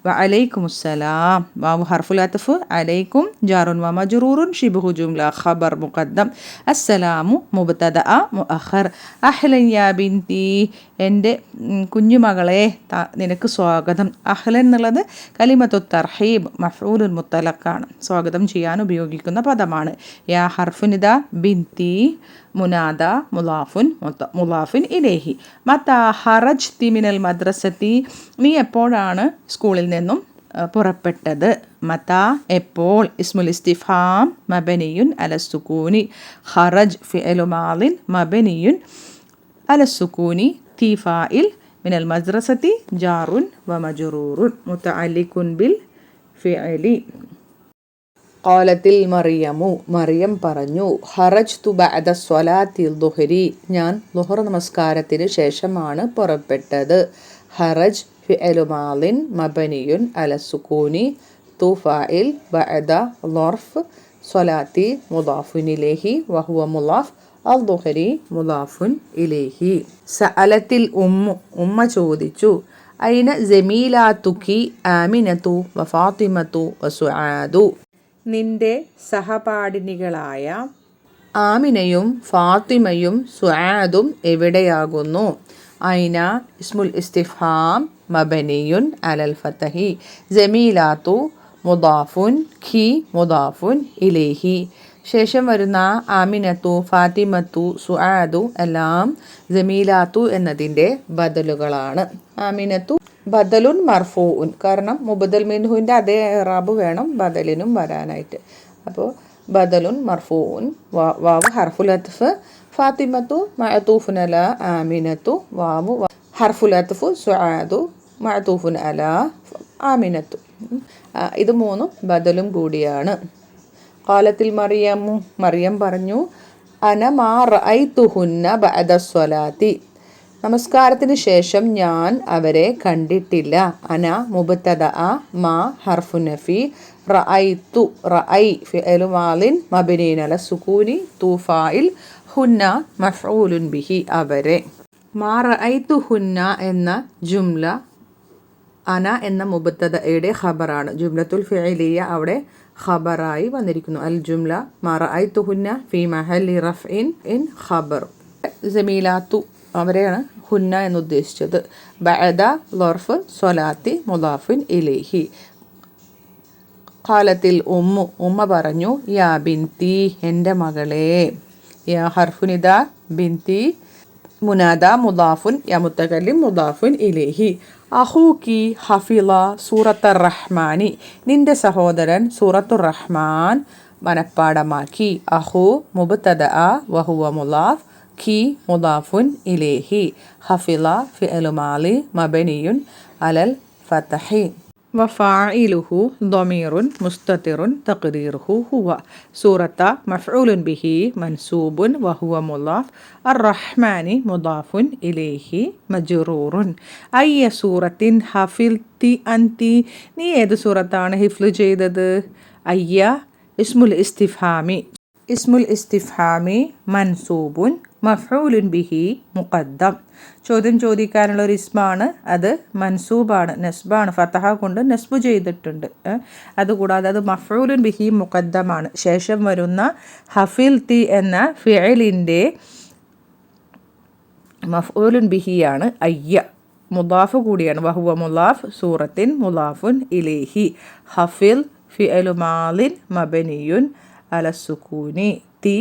വഅലൈക്കുമുസ്സലാം. വാവു ഹർഫുൽ അത്ഫ്. അലൈക്കും ജാറുൻ വ മജ്റൂറുൻ ശിബ്ഹു ജുംല ഖബർ മുഖദ്ദം. അസ്സലാമു മുബ്തദഅ മുഅഖർ. അഹ്ലൻ യാ ബിൻതി, എൻ്റെ കുഞ്ഞുമകളെ, നിനക്ക് സ്വാഗതം. അഹ്ലൻ എന്നുള്ളത് കലിമത്തു തർഹീബ് മഫ്ഊലുൽ മുത്തലഖാണ്, സ്വാഗതം ചെയ്യാൻ ഉപയോഗിക്കുന്ന പദമാണ്. യാ ഹർഫു നിദാ, ബിൻതി മുനാദ മുളാഫുൻ മുളാഫുൻ ഇലൈഹി. മതാ ഖറജ്തി മിനൽ മദ്രസത്തി, നീ എപ്പോഴാണ് സ്കൂളിൽ നിന്നും പുറപ്പെട്ടത്. മതാ എപ്പോൾ. ഇസ്മുൽ ഇസ്തിഫാം മബനിയുൻ അലസ്സുകൂനി, ഖറജ് ഫിഅലു മാളിൻ മബനിയുൻ അലസ്സുകൂനി, തി ഫാഇൽ, മിനൽ മദ്രസത്തി ജാറുൻ വ മജ്റൂറുൻ മുതഅല്ലിഖുൻ ബിൽ ഫിഅലി. ഖാലത്തിൽ മറിയമു, മറിയം പറഞ്ഞു, ഖറജ്തു ബഅദ സ്വലാത്തി ദുഹ്രി, ഞാൻ ളുഹർ നമസ്കാരത്തിന് ശേഷമാണ് പുറപ്പെട്ടത്. ഖറജ് ഫിഅലു മാളിൻ മബനിയുൻ അലസ്സുകൂനി, തു ഫാഇൽ, ബഅദ ളർഫ്, സ്വലാത്തി മുളാഫുൻ ഇലൈഹി വഹുവ മുളാഫ്, അൽ ദുഹ്രി മുളാഫുൻ ഇലൈഹി. സഅലത്തിൽ ഉമ്മു, ഉമ്മ ചോദിച്ചു, ഐന ജമീലാതുക്കി ആമിനതു വ ഫാത്തിമതു വ സുആദു, നിന്റെ സഹപാഠിനികളായ ആമിനയും ഫാത്തിമയും സുആദും എവിടെയാകുന്നു. ഐന ഇസ്മുൽ ഇസ്തിഫാം മബനിയുൻ അലൽ ഫതഹി, ജമീലാത്തു മുദാഫുൻ, ഖി മുദാഫുൻ ഇലൈഹി. ശേഷം വരുന്ന ആമിനത്തു, ഫാത്തിമത്തു, സുആദു എല്ലാം ജമീലാത്തു എന്നതിൻ്റെ ബദലുകളാണ്. ആമിനത്തു ബദലുൻ മർഫൂഉൻ, കാരണം മുബദൽ മിൻഹുവിൻ്റെ അതേ ഇറാബ് വേണം ബദലിനും വരാനായിട്ട്. അപ്പോൾ ബദലുൻ മർഫൂഉൻ, വാവ് ഹർഫുൽ അത്ഫ്, ഫാത്തിമത്തു മഅതൂഫുൻ അല ആമിനത്തു, വാവ് ഹർഫുൽ അത്ഫു, സുആദു മഅതൂഫുൻ അല ആമിനത്തു. ഇത് മൂന്നും ബദലും കൂടിയാണ്. ഖാലത്തിൽ മറിയമു, മറിയം പറഞ്ഞു, അന മാ റഅയ്തുഹുന്ന ബഅദ സ്വലാത്തി, നമസ്കാരത്തിന് ശേഷം ഞാൻ അവരെ കണ്ടിട്ടില്ല. അന മുബ്തദഅ, മാ ഹർഫു നഫി, റഅയ്തു, റഅയ് ഫിഅലു മാളിൻ മബ്നിയുൻ അല സുകൂനി, തു ഫാഇൽ, ഹുന്ന മഫ്ഊലുൻ ബിഹി, അവരെ. മാ റഅയ്തുഹുന്ന എന്ന ജുംല അന എന്ന മുബ്തദയുടെ ഖബറാണ്. ജുംലത്തുൽ ഫിഅലിയ അവിടെ ഖബറായി വന്നിരിക്കുന്നു. അൽ ജുംല മാ റഅയ്തുഹുന്ന ഫി മഹല്ലി റഫ്ഇൻ ഇൻ ഖബർ. ജമീലാത്തു അവരെയാണ് ഹുന്ന എന്നുദ്ദേശിച്ചത്. ബഅദ ളർഫ് സ്വലാത്തി മുളാഫുൻ ഇലൈഹി. ഖാലത്തിൽ ഉമ്മു, ഉമ്മ പറഞ്ഞു, യാ ബിൻതി, എൻ്റെ മകളെ. യാ ഹർഫു നിദാ, ബിൻതി മുനാദ മുളാഫുൻ, യാ മുതകല്ലിം മുളാഫുൻ ഇലൈഹി. അഹൂക്കി ഹഫിള സൂറത്തുർ റഹ്മാനി, നിന്റെ സഹോദരൻ സൂറത്തുർ റഹ്മാൻ മനപ്പാടമാക്കി. അഹു മുബ്തദഅ വഹുവ മുളാഫ്, ഖി മുളാഫുൻ ഇലൈഹി, ഹഫിള ഫിഅലു മാളി മബനിയുൻ അലൽ ഫതഹി, വഫാഇലുഹു ളമീറുൻ മുസ്തതിറുൻ തഖ്ദീറുഹു ഹുവ. സൂറത്ത മഫ്ഊലുൻ ബിഹി മൻസൂബുൻ വഹുവ മുളാഫ്, അർ-റഹ്മാനി മുളാഫുൻ ഇലൈഹി മജ്റൂറുൻ. അയ്യ സൂറത്തിൻ ഹഫിൽതി അൻതി, നീ ഏത് സൂറത്താണ് ഹിഫ്ള് ചെയ്തത്. അയ്യ ഇസ്മുൽ ഇസ്തിഫാമി, ഇസ്മുൽ ഇസ്തിഫാമി മൻസൂബുൻ മഫ്ഊലുൻ ബിഹി മുഖദ്ദം. ചോദ്യം ചോദിക്കാനുള്ള ഒരു ഇസ്മാണ്, അത് മൻസൂബാണ്, നസ്ബാണ്, ഫതഹ കൊണ്ട് നസ്ബ് ചെയ്തിട്ടുണ്ട്. അതുകൂടാതെ അത് മഫ്ഊലുൻ ബിഹി മുഖദ്ദമാണ്. ശേഷം വരുന്ന ഹഫിൽതി എന്ന ഫിഅലിൻ്റെ മഫ്ഊലുൻ ബിഹിയാണ് അയ്യ, മുളാഫ് കൂടിയാണ്. വഹുവ മുളാഫ് സൂറത്തിൻ മുളാഫുൻ ഇലൈഹി. ഹഫിൽ ഫിഅലു മാളിൻ മബനിയുൻ അലസുക്കൂനി. തി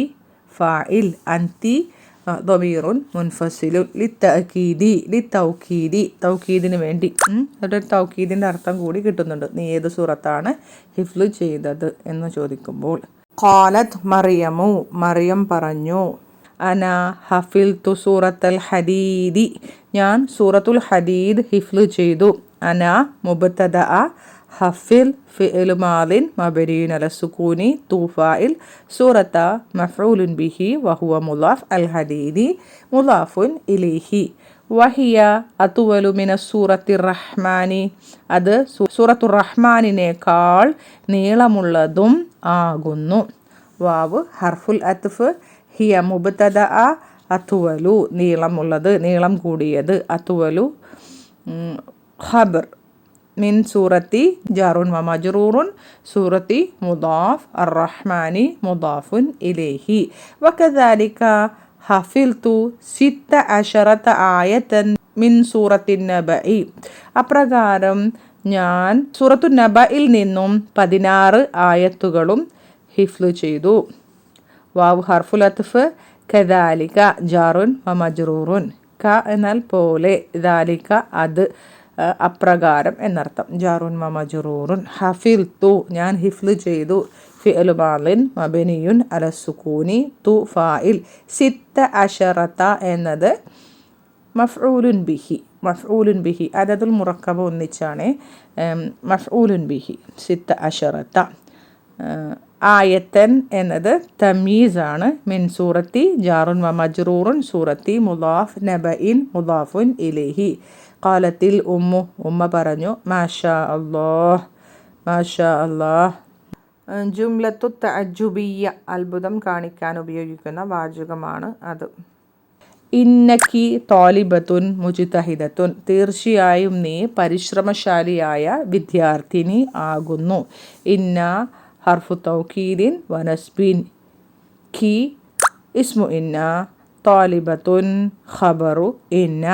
ഫാഇൽ. അൻതി ضمീറുൻ മുൻഫസിലുൻ ലിത്തൗക്കീദി തൗക്കീദിന് വേണ്ടി. ഒരു തൗക്കീദിൻ്റെ അർത്ഥം കൂടി കിട്ടുന്നുണ്ട്. നീ ഏത് സൂറത്താണ് ഹിഫ്ല് ചെയ്തത് എന്ന് ചോദിക്കുമ്പോൾ. ഖാലത്ത് മറിയമു. മറിയം പറഞ്ഞു. അന ഹഫിൽതു സൂറത്തുൽ ഹദീദി. ഞാൻ സൂറത്തുൽ ഹദീദ് ഹിഫ്ല് ചെയ്തു. അന മുബ്തദഅ ഹഫിൽ ഫിഇൽ മാദിൻ മബ്നിയുൻ അല സുകൂനി തു ഫാഇൽ സൂറത്ത മഫ്ഊലുൻ ബിഹി വഹുവ മുളാഫ് അൽ ഹദീദി മുളാഫുൻ ഇലൈഹി വഹിയ അത്വലു മിന സൂറത്തിർ റഹ്മാനി. അത് സൂറത്തുർ റഹ്മാനിനേക്കാൾ നീളമുള്ളതും ആകുന്നു. വാവ് ഹർഫുൽ അത്ഫ്. ഹിയ മുബ്തദഅ അത്വലു നീളമുള്ളത്, നീളം കൂടിയത്. അത്വലു ഖബർ മിൻ സൂറത്തി ജാറുൻ വ മജ്റൂറുൻ സൂറത്തി മുദാഫ് അർ-റഹ്മാനി മുദാഫുൻ ഇലൈഹി. വകദാലിക ഹഫിൽതു 16 ആയതൻ മിൻ സൂറത്തിൻ നബഇ. അപ്രകാരം ഞാൻ സൂറത്തു നബഇൽ നിന്നും 16 ആയത്തുകളും ഹിഫ്ല് ചെയ്തു. വാവ് ഹർഫുൽ അത്ഫ്. കദാലിക ജാറുൻ വ മജ്റൂറുൻ. ക എന്നാൽ പോലെ, ദാലിക അത്, അപ്രകാരം എന്നർത്ഥം. ജാറുൻ വ മജ്റൂറുൻ. ഹഫിൽതു ഞാൻ ഹിഫ്ല് ചെയ്തു. ഫിഅ്ലു മാദിൻ മബ്നിയുൻ അല സുകൂനി തു ഫാഇൽ. 16 എന്നത് മഫ്ഊലുൻ ബിഹി. മഫ്ഊലുൻ ബിഹി അദദുൽ മുറക്കബ് ഒന്നിച്ചാണ്. മഫ്ഊലുൻ ബിഹി 16. ആയത്തൻ എന്നത് തമീസാണ്. മിൻ സൂറത്തി ജാറുൻ വ മജ്റൂറുൻ സൂറത്തി മുദാഫ് നബഇൻ മുദാഫുൻ ഇലൈഹി. ഖാലത്തിൽ ഉമ്മു. ഉമ്മ പറഞ്ഞു. മാഷാ അല്ലാഹ്. മാഷാ അല്ലാഹ് ജുംലത്തു തഅജ്ജുബിയ്യ അത്ഭുതം കാണിക്കാൻ ഉപയോഗിക്കുന്ന വാചകമാണ് അത്. ഇന്നക്കി താലിബത്തുൻ മുജ്തഹിദത്തുൻ തീർച്ചയായും നീ പരിശ്രമശാലിയായ വിദ്യാർത്ഥിനി ആകുന്നു. ഇന്ന ഹർഫു തൗക്കീദിൻ വനസ്ബിൻ. കി ഇസ്മു ഇന്ന. താലിബത്തുൻ ഖബറു ഇന്ന.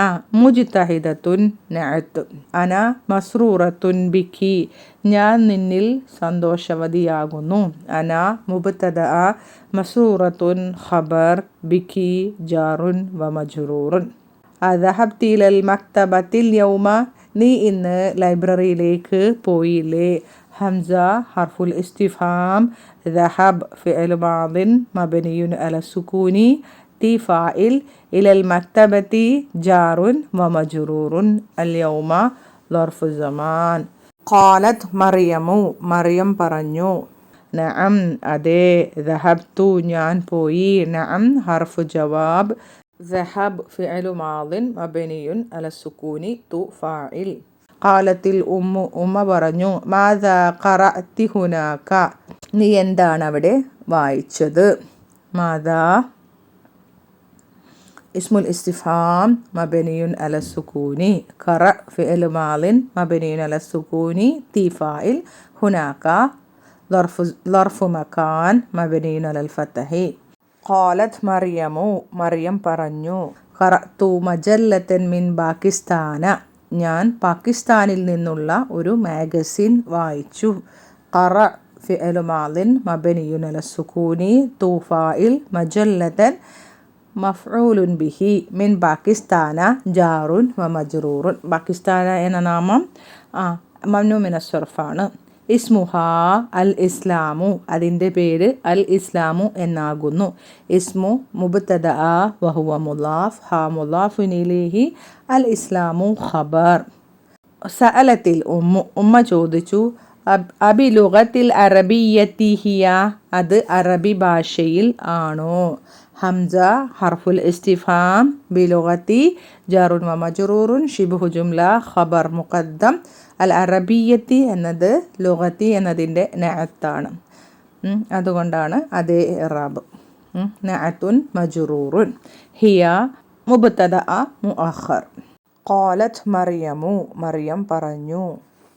മുജ്തഹിദത്തുൻ നഅത്ത്. അന മസ്റൂറത്തുൻ ബിക്കി ഞാൻ നിന്നിൽ സന്തോഷവതിയാകുന്നു. അന മുബ്തദഅ മസ്റൂറത്തുൻ ഖബർ ബിക്കി ജാറുൻ വ മജ്റൂറുൻ. അദഹബ്തി ഇലൽ മക്തബത്തിൽ യൗമ നീ ഇന്ന് ലൈബ്രറിയിലേക്ക് പോയില്ലേ. ഹംസ ഹർഫുൽ ഇസ്തിഫാം. ദഹബ് ഫിഅൽ മാദിൻ മബ്നിയുൻ അല സുകൂനി തി ഫാഇൽ ഇലൽ മക്തബത്തി ജാറുൻ വ മജ്റൂറുൻ അൽ യൗമ ളർഫു സമാൻ. ഖാലത്ത് മറിയമു. മറിയം പറഞ്ഞു. നഅം അതെ. ദഹബ്തു ഞാൻ പോയി. നഅം ഹർഫു ജവാബ്. ദഹബ് ഫിഅലു മാദിൻ മബ്നിയുൻ അല സുകൂനി തു ഫാഇൽ. ഖാലത്തിൽ ഉമ്മു. ഉമ്മ പറഞ്ഞു. മാദാ ഖറഅതി ഹുനാക നീ എന്താണ് അവിടെ വായിച്ചത്. മാദാ ഇസ്മുൽ ഇസ്തിഫാം മബ്നിയുൻ അല സുകൂനി. ഖറ ഫിഅൽ മാദിൻ മബ്നിയുൻ അല സുകൂനി തി ഫാഇൽ. ഹുനാക ളർഫു മകാൻ മബ്നിയുൻ അലൽ ഫത്ഹി. ഖാലത്ത് മറിയമു. മറിയം പറഞ്ഞു. ഖറഅതു മജല്ലതൻ മിൻ പാകിസ്ഥാന ഞാൻ പാകിസ്ഥാനിൽ നിന്നുള്ള ഒരു മാഗസിൻ വായിച്ചു. ഖറ ഫിഅൽ മാദിൻ മബ്നിയുൻ അല സുകൂനി തു ഫാഇൽ മജല്ലതൻ മഫ്ഊലുൻ ബിഹി മിൻ പാകിസ്ഥാന ജാറുൻ വ മജ്റൂറുൻ. പാകിസ്ഥാന എന്ന നാമം മംനൂ മിന സർഫാണ്. ഇസ്മുഹാ അൽ ഇസ്ലാമു അതിൻ്റെ പേര് അൽ ഇസ്ലാമു എന്നാകുന്നു. ഇസ്മു മുബ്തദഅ വഹുവ മുളാഫ് ഹ മുളാഫുൻ ഇലൈഹി അൽ ഇസ്ലാമു ഖബർ. സഅലത്തിൽ ഉമ്മു. ഉമ്മ ചോദിച്ചു. അബി ലുഗത്തിൽ അറബിയ്യത്തി ഹിയ അത് അറബി ഭാഷയിൽ ആണോ. ഹംസ ഹർഫുൽ ഇസ്തിഫാം ബിലുഗത്തി ജാറുൻ വ മജ്റൂറുൻ ശിബ്ഹു ജുംല ഖബർ മുഖദ്ദം. അൽ അറബിയ്യത്തി എന്നത് ലുഗത്തി എന്നതിൻ്റെ നഅത്താണ്. അതുകൊണ്ടാണ് അതേ ഇറാബ്. നഅത്തുൻ മജ്റൂറുൻ. ഹിയ മുബ്തദഅ മുഅഖർ. ഖാലത്ത് മറിയമു. മറിയം പറഞ്ഞു.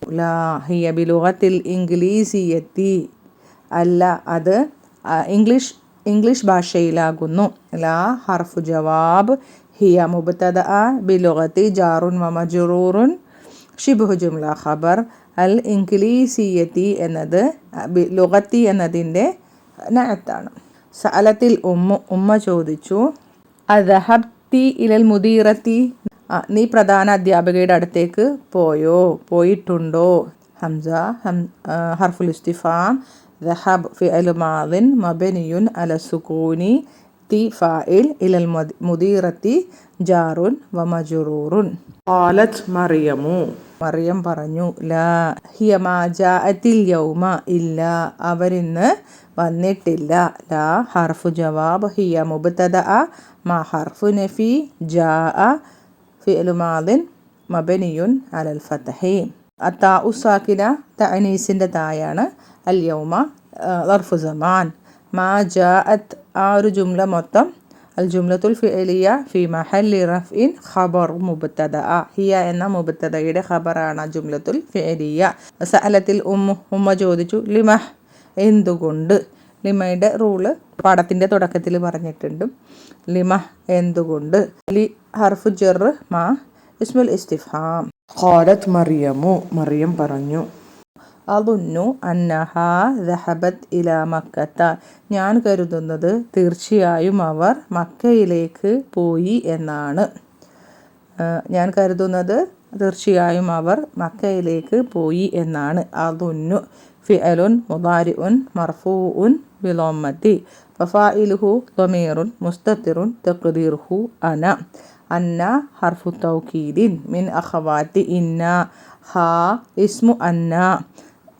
ലാ ഹിയ ബിലുഗത്തിൽ ഇംഗ്ലീസിയത്തി അല്ല അത് ഇംഗ്ലീഷ് ഭാഷയിലാകുന്നു. ലാ ഹർഫു ജവാബ്. ഹിയ മുബ്തദഅ ബിലുഗത്തി ജാറുൻ വ മജ്റൂറുൻ ശിബ്ഹു ജുംല ഖബർ. അൽ ഇംഗ്ലീസിയത്തി എന്നത് ലുഗത്തി എന്നതിൻ്റെ നഅത്താണ്. സഅലത്തിൽ ഉമ്മ ചോദിച്ചു, അദഹബ്തി ഇലൽ മുദീറത്തി, നീ പ്രധാന അധ്യാപികയുടെ അടുത്തേക്ക് പോയിട്ടുണ്ടോ? ഹംസ ഹർഫുൽ ഇസ്തിഫാം. ذهب فعل ماض مبني على السكون തി ഫാഇൽ ഇലൽ മുദീറത്തി ജാറുൻ വമജറൂറുൻ. ഖാലത് മറിയം പറഞ്ഞു, ലാ ഹിയ മാ ജാഅത്തിൽ യൗമ, ഇല്ല അവരിന്ന് വന്നിട്ടില്ല. ലാ ഹർഫു ജവാബ്, ഹിയ മുബ്തദഅ, മാ ഹർഫു നഫി, ജാഅ ഫിഅ്ലു മാദിൻ മബനിയുൻ അലൽ ഫത്ഹി. അത്താഉ സാക്കിന തഅനീസിൻ്റെ തായാണ്. അൽ യൗമ ളർഫു സമാൻ. മാ ജാഅത്ത് ആ ഒരു ജുംല മൊത്തം അൽ ജുംലത്തുൽ ഫിഅലിയ ഫി മഹല്ലി റഫ്ഇൻ ഖബർ മുബ്തദഅ. ഹിയ എന്ന മുബ്തദയുടെ ഖബറാണ് ജുംലത്തുൽ ഫിഅലിയ. സഅലത്തിൽ ഉമ്മ ചോദിച്ചു, ലിമഹ് എന്തുകൊണ്ട്. ലിമയുടെ റൂള് പാഠത്തിൻ്റെ തുടക്കത്തിൽ പറഞ്ഞിട്ടുണ്ട്. ലിമഹ് എന്തുകൊണ്ട്. ലി ഹർഫു ജർ മാ ഇസ്മുൽ ഇസ്തിഫാം. ഖാലത് മറിയം പറഞ്ഞു, അദുന്നു അന്നഹാ ദഹബത് ഇലാ മക്കത്ത, ഞാൻ കരുതുന്നത് തീർച്ചയായും അവർ മക്കയിലേക്ക് പോയി എന്നാണ്. അദുന്നു ഫിഅലുൻ മുദാരിഉൻ മർഫൂഉൻ ബിളമ്മത്തി ഫഫാഇലുഹു ളമീറുൻ മുസ്തതിറുൻ തഖ്ദീറുഹു അന. അന്ന ഹർഫു തൗകീദിൻ മിൻ അഖവാതി ഇന്ന. ഹാ ഇസ്മു അന്ന.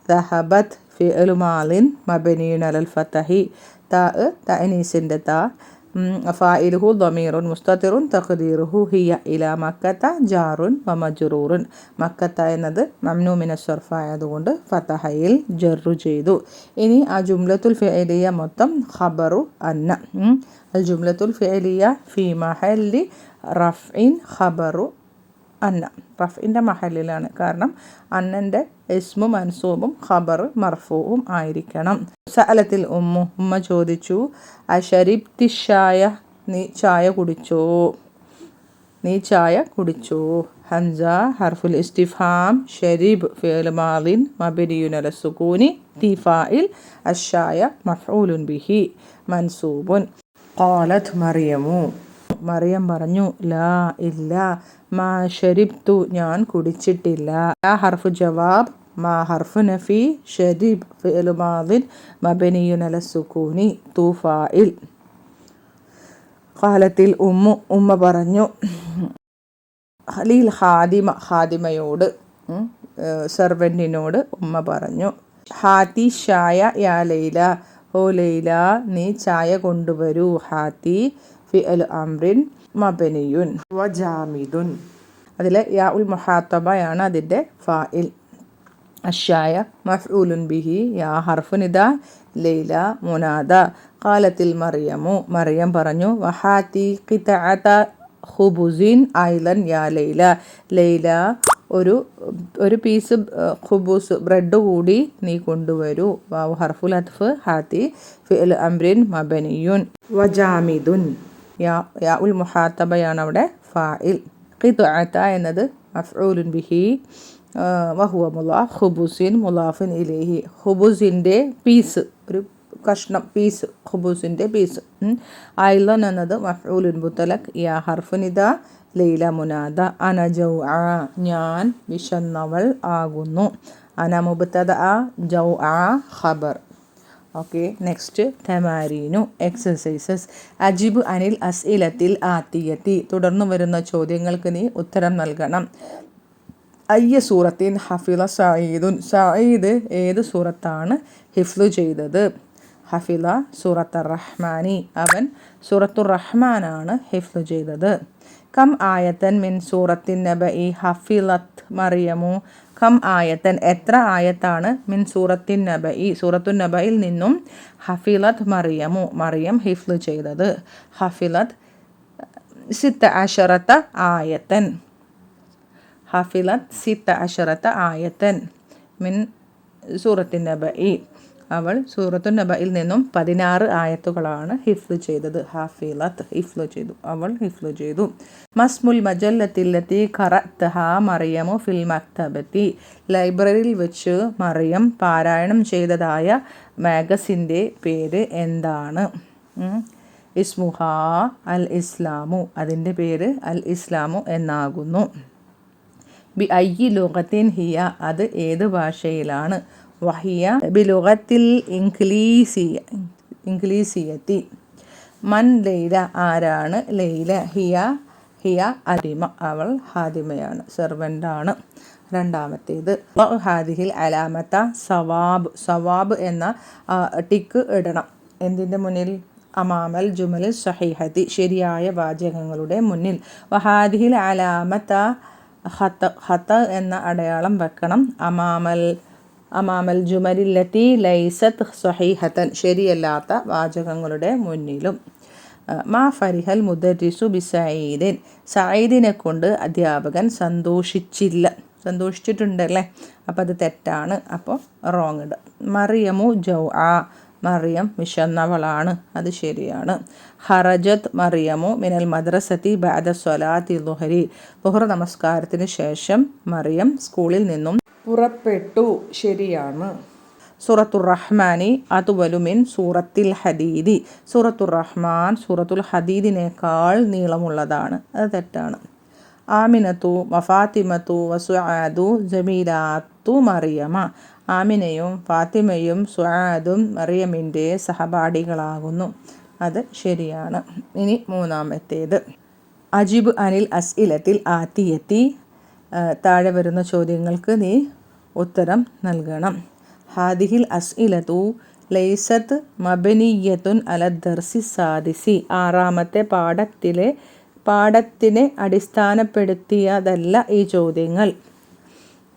ذهبت فعل ماض مبني على الفتح. تاء تأنيسിൻ്റെ താ. فاعله ضمير مستتر تقديره هي إلى مكة جار ومجرور. മക്കത്ത എന്നത് മംനൂ മിന സർഫ് ആയതുകൊണ്ട് ഫതഹയിൽ ജറു ചെയ്തു. ഇനി ആ ജുംലത്തുൽ ഫിഅലിയ മൊത്തം ഖബറു അന്ന. അൽ ജുംലത്തുൽ ഫിഅലിയ ഫി മഹല്ലി റഫ്ഇൻ ഖബറു അന്ന. റഫ്ഇൻ്റെ മഹലിലാണ്, കാരണം അന്നൻ്റെ ഇസ്മു മൻസൂബും ഖബർ മർഫൂവും ആയിരിക്കണം. സഅലത്തിൽ ഉമ്മ ചോദിച്ചു, അശരിബ്തി ഷായ, നീ ചായ കുടിച്ചോ. ഹംസ ഹർഫുൽ ഇസ്തിഫാം. ഷരീബ് ഫിഅൽ മാദിൻ മബ്നിയുൻ അല സുകൂനി തി ഫാഇൽ. അഷ്ഷായ മഫ്ഊലുൻ ബിഹി മൻസൂബുൻ. ഖാലത് മറിയം പറഞ്ഞു, ലാ ഇല്ല. മാ ഷരിബ്തു ഞാൻ കുടിച്ചിട്ടില്ല. ലാ ഹർഫു ജവാബ്, മാ ഹർഫു നഫി, ഷരിബ് ഫിഅ്ലു മാദിൻ മബ്നിയുൻ അല സുകൂനി തു ഫാഇൽ. ഖാലത്തിൽ ഉമ്മ പറഞ്ഞു, ഖലീൽ ഖാദിമയോട് സെർവൻറ്റിനോട് ഉമ്മ പറഞ്ഞു, ഹാത്തി ഷായ യാ ലൈല, ഓ ലൈല നീ ചായ കൊണ്ടുവരൂ. ഹാത്തി ഫിഅൽ അംറിൻ മബനിയുൻ വജാമിദുൻ. അതിൽ യാ ഉൽ മുഹാത്തബയാണ് അതിൻ്റെ ഫാഇൽ. അഷ്ഷായ മഫ്ഊലുൻ ബിഹി, യാ ഹർഫു നിദ, ലൈല മുനാദ. ഖാലത്തിൽ മറിയം പറഞ്ഞു, വഹാത്തി ഖിതഅത ഖുബുസിൻ ഐലൻ യാ ലൈല, ലൈല ഒരു പീസ് ഖുബൂസ് ബ്രെഡ് കൂടി നീ കൊണ്ടുവരൂ. വാവ് ഹർഫുൽ അത്ഫ്. ഹാത്തി ഫിഅൽ അംറിൻ മബനിയുൻ വജാമിദുൻ. യാ ഉൽ മുഹാത്തബയാണ് അവിടെ ഫാഇൽ. ഖിത്അത എന്നത് മഫ്ഊലുൻ ബിഹി വഹുവ മുളാഫ്. ഖുബൂസിൻ മുളാഫിൻ ഇലൈഹി. ഖുബൂസിൻ്റെ പീസ്, ഒരു കഷ്ണം, പീസ്, ഖുബൂസിൻ്റെ പീസ്. ഐലൻ എന്നത് മഫ്ഊലുൻ മുത്തലഖ്. യാ ഹർഫു നിദ, ലൈല മുനാദ. അന ജൗഅ ഞാൻ വിശന്നവൾ ആകുന്നു. അന മുബ്തദഅ, ജൗഅ ഖബർ. ഓക്കെ, നെക്സ്റ്റ് തമാരീനു എക്സസൈസസ്. അജിബ് അനിൽ അസ്ഇലത്തിൽ ആത്തിയത്തി, തുടർന്ന് വരുന്ന ചോദ്യങ്ങൾക്ക് നീ ഉത്തരം നൽകണം. അയ്യ സൂറത്തിൻ ഹഫിള സഈദുൻ, സഈദ് ഏത് സൂറത്താണ് ഹിഫ്ള് ചെയ്തത്? ഹഫിള സൂറത്ത് റഹ്മാനി, അവൻ സൂറത്തുർ റഹ്മാനാണ് ഹിഫ്ള് ചെയ്തത്. കം ആയത്തൻ മിൻ സൂറത്തിൻ നബഇ ഹഫിളത്ത് മറിയമു, കം ആയത്തൻ എത്ര ആയത്താണ്, മിൻ സൂറത്തിൻ നബഇ സൂറത്തുൻ നബയിൽ നിന്നും, ഹഫിളത്ത് മറിയമു മറിയം ഹിഫ്ള് ചെയ്തത്. ഹഫിളത്ത് സിത്ത അശറത്ത ആയത്തൻ, ഹഫിളത്ത് സിത്ത അശറത്ത ആയത്തൻ മിൻ സൂറത്തിൻ നബഇ. അവൾ സൂറത്തു നബയിൽ നിന്നും 16 ആയത്തുകളാണ് ഹിഫ്ല് ചെയ്തത്. ഹാഫിലത്ത് ഹിഫ്ല് ചെയ്തു, അവൾ ഹിഫ്ല് ചെയ്തു. മസ്മുൽ മജല്ലത്തില്ലത്തി ഖറഅതഹ മറിയമു ഫിൽ മക്തബത്തി. ലൈബ്രറിയിൽ വെച്ച് മറിയം പാരായണം ചെയ്തതായ മാഗസിൻ്റെ പേര് എന്താണ്? ഇസ്മുഹാ അൽ ഇസ്ലാമു. അതിൻ്റെ പേര് അൽ ഇസ്ലാമു എന്നാകുന്നു. ബി അയ്യി ലുഗത്തിൻ ഹിയ. അത് ഏത് ഭാഷയിലാണ്? വഹിയ ബി ലുഗത്തിൽ ഇംഗ്ലീസിയത്തി. മൻ ലൈല. ആരാണ് ലൈല? ഹിയ അടിമ. അവൾ ഹാദിമയാണ്, സെർവൻ്റാണ്. രണ്ടാമത്തേത് ഹാദിഹിൽ അലാമത്ത സവാബ്. സവാബ് എന്ന ടിക്ക് ഇടണം. എന്തിൻ്റെ മുന്നിൽ? അമാമൽ ജുമൽ സഹീഹത്തി. ശരിയായ വാചകങ്ങളുടെ മുന്നിൽ. വഹാദിഹിൽ അലാമത്ത ഹത്ത എന്ന അടയാളം വെക്കണം അമാമൽ ജുമലില്ലത്തി ലൈസത്ത് സഹീഹത്തൻ. ശരിയല്ലാത്ത വാചകങ്ങളുടെ മുന്നിലും. മാ ഫരിഹൽ മുദരിസു ബി സഈദിൻ. സഈദിനെ കൊണ്ട് അധ്യാപകൻ സന്തോഷിച്ചിട്ടുണ്ടല്ലേ, അപ്പോൾ അത് തെറ്റാണ്, അപ്പോൾ റോങ് ഇടുക. മറിയമു ജൗആ. മറിയം വിശന്നവളാണ്, അത് ശരിയാണ്. ഹറജത്ത് മറിയമു മിനൽ മദ്രസത്തി ബഅദ സ്വലാത്തി ളുഹരി. ളുഹർ നമസ്കാരത്തിന് ശേഷം മറിയം സ്കൂളിൽ നിന്നും പുറപ്പെട്ടു, ശരിയാണ്. സൂറത്തുർ റഹ്മാനി അതുവലു മിൻ സൂറത്തിൽ ഹദീദി. സൂറത്തുർ റഹ്മാൻ സൂറത്തുൽ ഹദീദിനേക്കാൾ നീളമുള്ളതാണ്, അത് തെറ്റാണ്. ആമിനത്തു വഫാത്തിമത്തു വസുആദു ജമീലാത്തു മറിയമ. ആമിനയും ഫാത്തിമയും സുആദും മറിയമിൻ്റെ സഹപാഠികളാകുന്നു, അത് ശരിയാണ്. ഇനി മൂന്നാമത്തേത് അജിബ് അനിൽ അസ്ഇലത്തിൽ ആത്തിയത്തി. താഴെ വരുന്ന ചോദ്യങ്ങൾക്ക് നീ ഉത്തരം നൽകണം. ഹാദിഹിൽ അസ്ഇലതു ലൈസത്ത് മബനിയത്തുൻ അല ദർസി സാദിസി. ആറാമത്തെ പാഠത്തിനെ അടിസ്ഥാനപ്പെടുത്തിയതല്ല ഈ ചോദ്യങ്ങൾ.